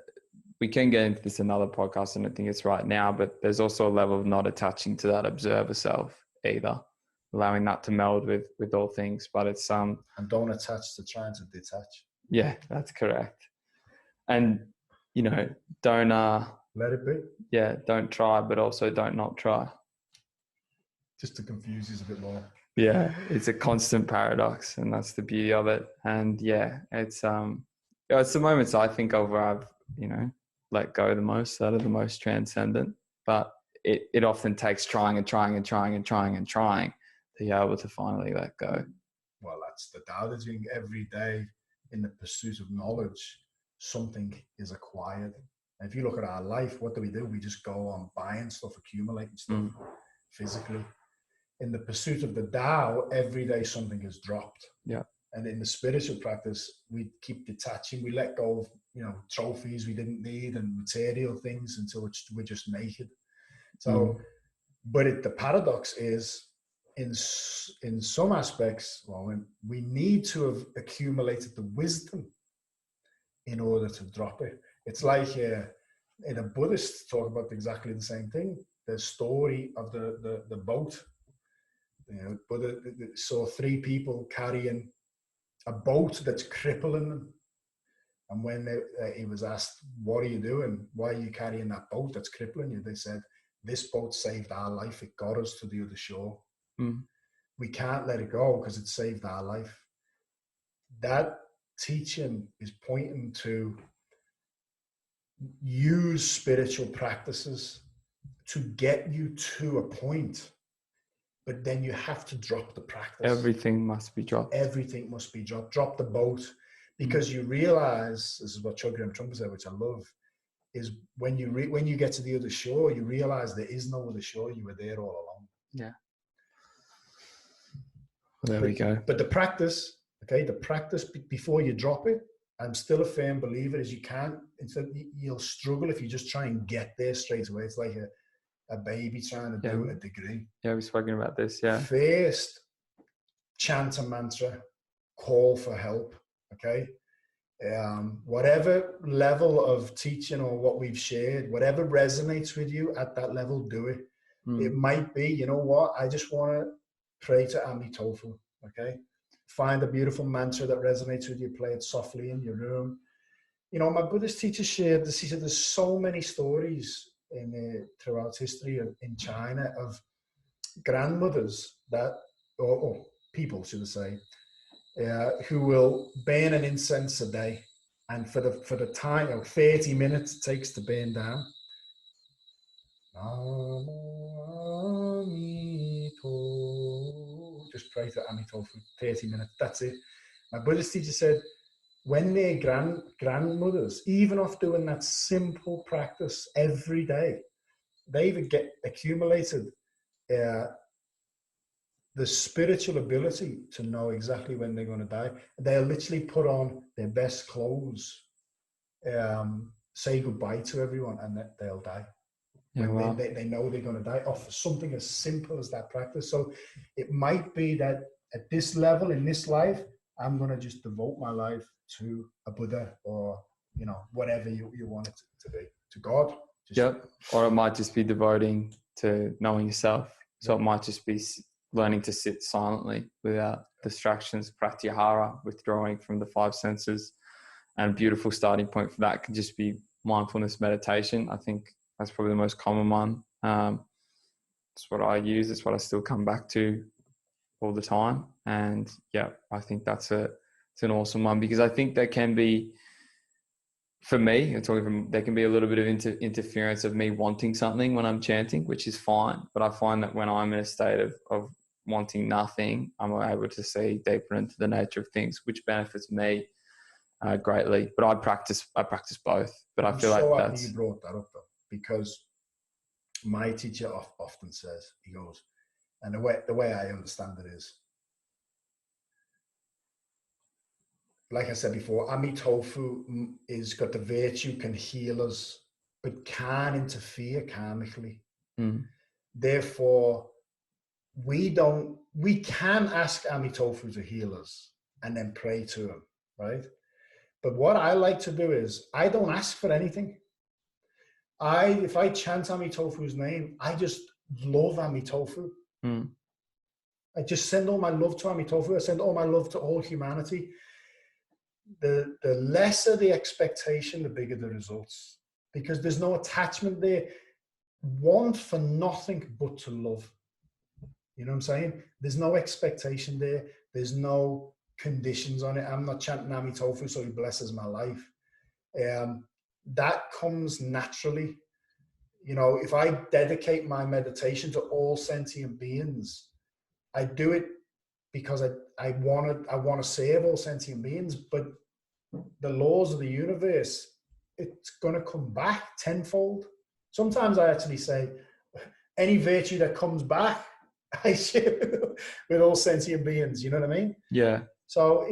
we can get into this another podcast, and I think it's right now, but there's also a level of not attaching to that observer self either, allowing that to meld with all things. But it's and don't attach to trying to detach. Yeah, that's correct. And you know, don't let it be. Yeah, don't try, but also don't not try. Just to confuse you a bit more. Yeah, it's a constant paradox, and that's the beauty of it. And yeah, it's the moments I think of where I've, you know, let go the most, that are the most transcendent. But it often takes trying to be able to finally let go. Well, that's the Tao Te Ching. Every day in the pursuit of knowledge, something is acquired. And if you look at our life, what do? We just go on buying stuff, accumulating stuff physically. In the pursuit of the Tao, every day something is dropped. Yeah. And in the spiritual practice, we keep detaching. We let go of, you know, trophies we didn't need and material things until we're just naked. So, but the paradox is, in some aspects, well, we need to have accumulated the wisdom in order to drop it. It's like in a Buddhist talk about exactly the same thing. The story of the boat. You know, Buddha saw three people carrying a boat that's crippling them. And when he was asked, what are you doing? Why are you carrying that boat that's crippling you? They said, this boat saved our life. It got us to the other shore. We can't let it go because it saved our life. That teaching is pointing to use spiritual practices to get you to a point. But then you have to drop the practice. Everything must be dropped. Everything must be dropped. Drop the boat. Because you realize, this is what Chogyam Trungpa said, which I love, is when you get to the other shore, you realize there is no other shore. You were there all along. Yeah. Well, there we go. But the practice, okay, before you drop it, I'm still a firm believer, is you can't, instead you'll struggle if you just try and get there straight away. It's like a baby trying to do a degree. Yeah, we've spoken about this, yeah. First, chant a mantra, call for help, okay? Whatever level of teaching or what we've shared, whatever resonates with you at that level, do it. It might be, you know what, I just want to pray to Amitofu, okay? Find a beautiful mantra that resonates with you, play it softly in your room. You know, my Buddhist teacher shared this, he said there's so many stories throughout history in China of grandmothers that, or people, should I say, who will burn an incense a day, and for the time, 30 minutes it takes to burn down. Just pray to Amito for 30 minutes. That's it. My Buddhist teacher said, when their grandmothers, even off doing that simple practice every day, they've accumulated the the spiritual ability to know exactly when they're going to die. They'll literally put on their best clothes, say goodbye to everyone, and they'll die. Yeah, When wow. they know they're going to die off something as simple as that practice. So it might be that at this level in this life, I'm going to just devote my life to a Buddha, or, you know, whatever you want it to be, to God. Yep. Or it might just be devoting to knowing yourself. So it might just be learning to sit silently without distractions, pratyahara, withdrawing from the five senses. And a beautiful starting point for that could just be mindfulness meditation. I think that's probably the most common one. It's what I use. It's what I still come back to all the time. And yeah, I think it's an awesome one, because I think there can be, for me, there can be a little bit of interference of me wanting something when I'm chanting, which is fine. But I find that when I'm in a state of wanting nothing, I'm able to see deeper into the nature of things, which benefits me greatly. But I practice both. But I feel like happy you brought that up, though, because my teacher often says, he goes, and the way I understand it is, like I said before, Amitofu is got the virtue, can heal us, but can interfere karmically. Therefore, we can ask Amitofu to heal us and then pray to him, right? But what I like to do is, I don't ask for anything. If I chant Amitofu's name, I just love Amitofu. I just send all my love to Amitofu. I send all my love to all humanity. The lesser the expectation, the bigger the results, because there's no attachment there. Want for nothing but to love. You know what I'm saying? There's no expectation there. There's no conditions on it. I'm not chanting Amitofu so he blesses my life. That comes naturally. You know, if I dedicate my meditation to all sentient beings, I do it because I want to save all sentient beings, but the laws of the universe, it's going to come back tenfold. Sometimes I actually say, any virtue that comes back, I share with all sentient beings. You know what I mean? Yeah. So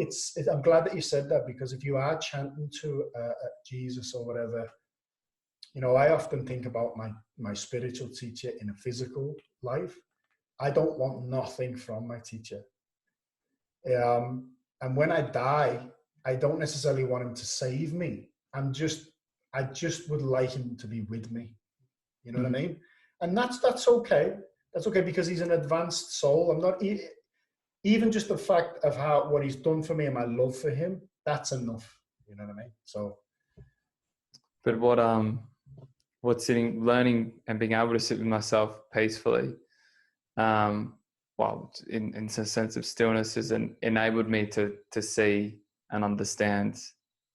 I'm glad that you said that, because if you are chanting to Jesus or whatever, you know, I often think about my spiritual teacher in a physical life. I don't want nothing from my teacher. And when I die, I don't necessarily want him to save me. I just would like him to be with me. You know what I mean? And that's okay. That's okay, because he's an advanced soul. I'm not even just the fact of what he's done for me and my love for him. That's enough. You know what I mean? So. But what's learning and being able to sit with myself peacefully, well, in a sense of stillness, has enabled me to see and understand,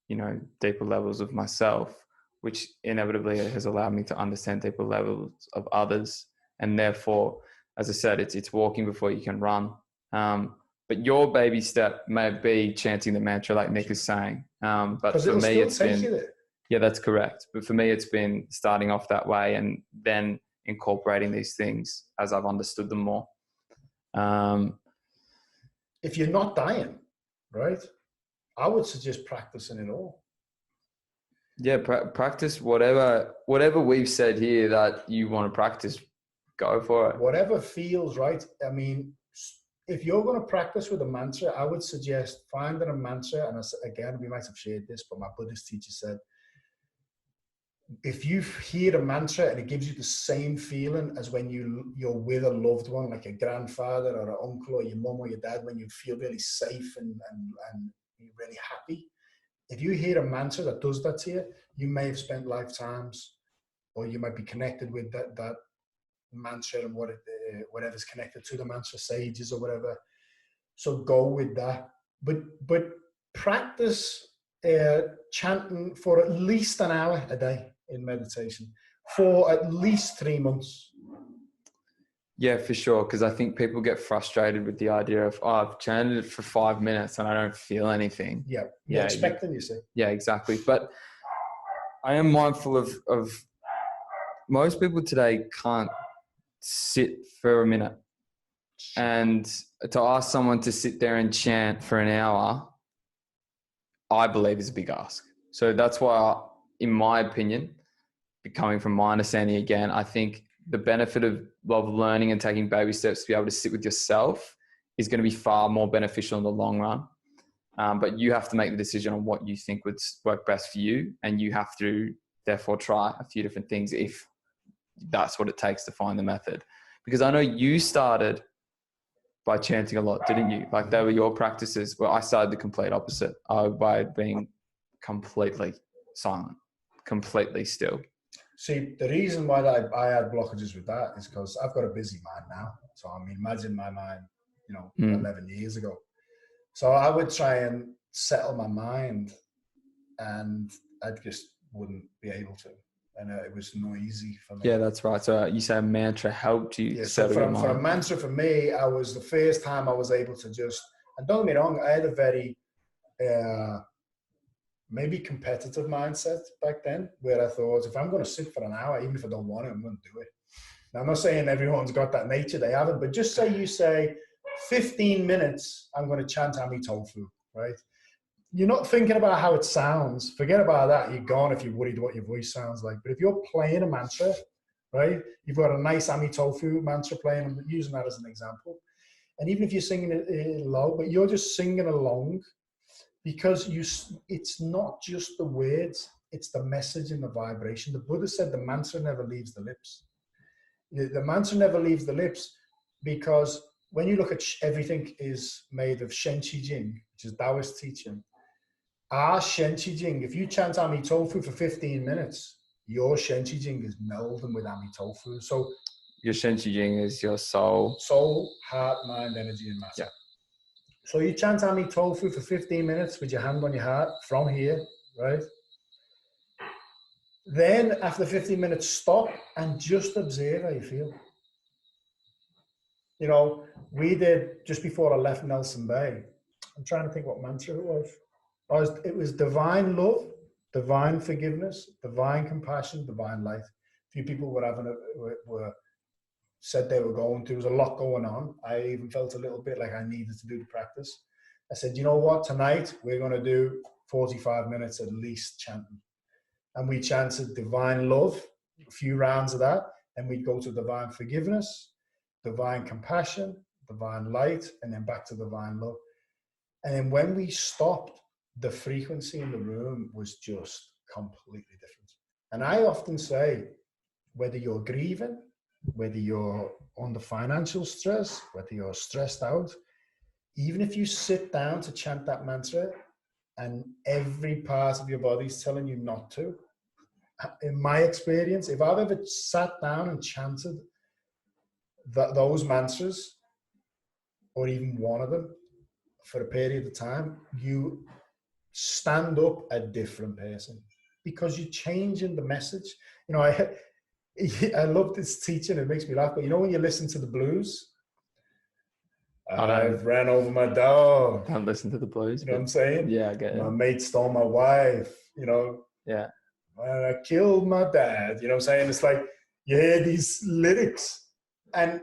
you know, deeper levels of myself, which inevitably has allowed me to understand deeper levels of others. And therefore, as I said, it's walking before you can run. But your baby step may be chanting the mantra, like Nick is saying. But for me, it's been, yeah, that's correct. But for me, it's been starting off that way and then incorporating these things as I've understood them more. If you're not dying, right, I would suggest practicing it all. Yeah, practice whatever we've said here that you want to practice. Go for it. Whatever feels right. I mean, if you're going to practice with a mantra, I would suggest finding a mantra. And again, we might have shared this, but my Buddhist teacher said, if you hear a mantra and it gives you the same feeling as when you're with a loved one, like a grandfather or an uncle or your mum or your dad, when you feel really safe and you're really happy. If you hear a mantra that does that to you, you may have spent lifetimes, or you might be connected with that mantra and whatever's connected to the mantra, sages or whatever. So go with that. But practice chanting for at least an hour a day in meditation for at least 3 months. Yeah, for sure. Because I think people get frustrated with the idea of, I've chanted it for 5 minutes and I don't feel anything. Yeah, you're expecting, you see. Yeah, exactly. But I am mindful of most people today can't sit for a minute. And to ask someone to sit there and chant for an hour, I believe is a big ask. So that's why, in my opinion, coming from my understanding again, I think the benefit of learning and taking baby steps to be able to sit with yourself is going to be far more beneficial in the long run. But you have to make the decision on what you think would work best for you. And you have to therefore try a few different things if that's what it takes to find the method. Because I know you started by chanting a lot, didn't you? Like they were your practices. Well, I started the complete opposite by being completely silent, completely still. See, the reason why I had blockages with that is because I've got a busy mind now. So I mean, imagine my mind, 11 years ago. So I would try and settle my mind, and I just wouldn't be able to. And it was noisy for me. Yeah, that's right. So you say a mantra helped you settle your mind. For a mantra for me, I was the first time I was able to just, and don't get me wrong, I had a very maybe competitive mindset back then, where I thought, if I'm going to sit for an hour, even if I don't want it, I'm going to do it. Now, I'm not saying everyone's got that nature, they haven't, but just say you say 15 minutes, I'm going to chant Ami Tofu, right? You're not thinking about how it sounds. Forget about that. You're gone if you're worried what your voice sounds like. But if you're playing a mantra, right, you've got a nice Ami Tofu mantra playing, I'm using that as an example. And even if you're singing it low, but you're just singing along, because it's not just the words, it's the message and the vibration. The Buddha said the mantra never leaves the lips. The mantra never leaves the lips, because when you look at everything is made of Shen Qi Jing, which is Taoist teaching. Our Shen Qi Jing, if you chant Ami Tofu for 15 minutes, your Shen Qi Jing is melding with Ami Tofu. So your Shen Qi Jing is your soul, heart, mind, energy, and matter. Yeah. So you chant Ami Tofu for 15 minutes with your hand on your heart from here, right? Then after 15 minutes, stop and just observe how you feel. We did, just before I left Nelson Bay, I'm trying to think what mantra it was. It was divine love, divine forgiveness, divine compassion, divine light. A few people said they were going through. There was a lot going on. I even felt a little bit like I needed to do the practice. I said, you know what? Tonight we're going to do 45 minutes at least chanting. And we chanted divine love, a few rounds of that. And we'd go to divine forgiveness, divine compassion, divine light, and then back to divine love. And then when we stopped, the frequency in the room was just completely different. And I often say, whether you're grieving, whether you're under financial stress, whether you're stressed out, even if you sit down to chant that mantra and every part of your body is telling you not to, in my experience, if I've ever sat down and chanted those mantras, or even one of them, for a period of time, you stand up a different person, because you're changing the message. I love this teaching, it makes me laugh, but when you listen to the blues, I've ran over my dog. Don't listen to the blues. You know what I'm saying? Yeah, I get it. My mate stole my wife, Yeah. I killed my dad, you know what I'm saying? It's like, you hear these lyrics, and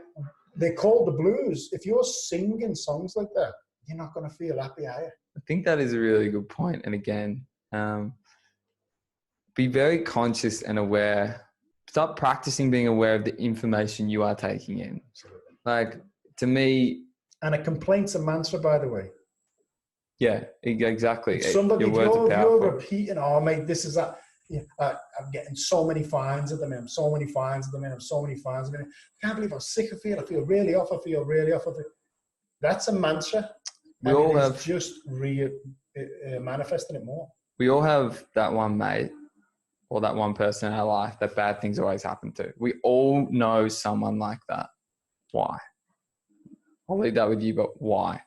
they're called the blues. If you're singing songs like that, you're not going to feel happy, are you? I think that is a really good point. And again, be very conscious and aware. Start practicing being aware of the information you are taking in. Absolutely. Like, to me... And a complaint's a mantra, by the way. Yeah, exactly. If you're repeating, oh, mate, this is that. Yeah, I'm getting so many fines at the minute. So many fines at the minute. So many fines at the minute. I can't believe how sick I feel. I feel really off. I feel really off. That's a mantra. We all have just manifesting it more. We all have that one mate or that one person in our life that bad things always happen to. We all know someone like that. Why? I'll leave that with you, but why?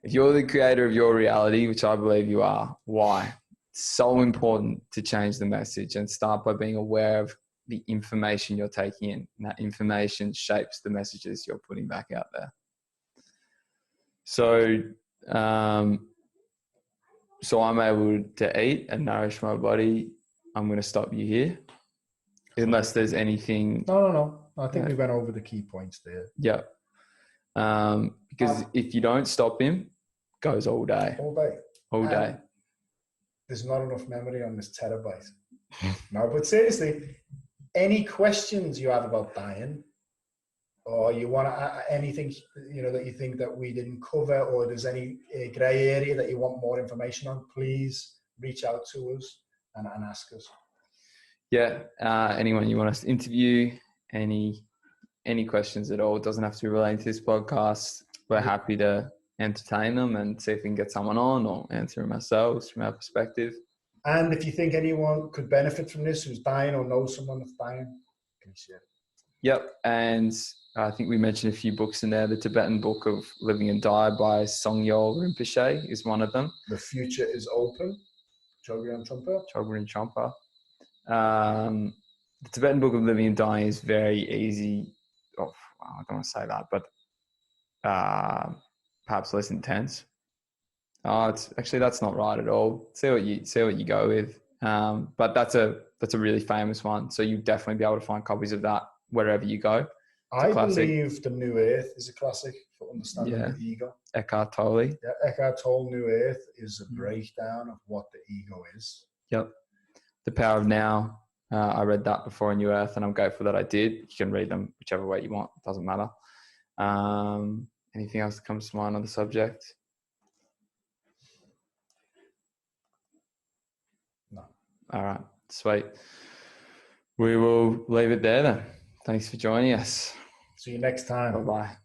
If you're the creator of your reality, which I believe you are, why? It's so important to change the message and start by being aware of the information you're taking in. And that information shapes the messages you're putting back out there. So I'm able to eat and nourish my body. I'm going to stop you here. Unless there's anything. No. I think we went over the key points there. Yeah. Because if you don't stop him, goes all day. All day. There's not enough memory on this terabyte. No, but seriously, any questions you have about dying, or you want to anything that you think that we didn't cover, or there's any grey area that you want more information on, please reach out to us and ask us. Yeah, anyone you want us to interview, any questions at all, it doesn't have to be related to this podcast. We're happy to entertain them and see if we can get someone on or answer them ourselves from our perspective. And if you think anyone could benefit from this who's dying or knows someone that's dying, can you share it? Yep, and I think we mentioned a few books in there. The Tibetan Book of Living and Die by Songyol Rinpoche is one of them. The Future is Open, Chogyam Trungpa. The Tibetan Book of Living and Dying is very easy. I don't want to say that, but perhaps less intense. That's not right at all. See what you go with. But that's a really famous one. So you definitely be able to find copies of that wherever you go. I believe The New Earth is a classic for understanding the ego. Eckhart Tolle. Yeah, Eckhart Tolle, New Earth is a breakdown of what the ego is. Yep. The Power of Now. I read that before in New Earth, and I'm grateful that I did. You can read them whichever way you want. It doesn't matter. Anything else that comes to mind on the subject? No. All right. Sweet. We will leave it there then. Thanks for joining us. See you next time. Bye-bye.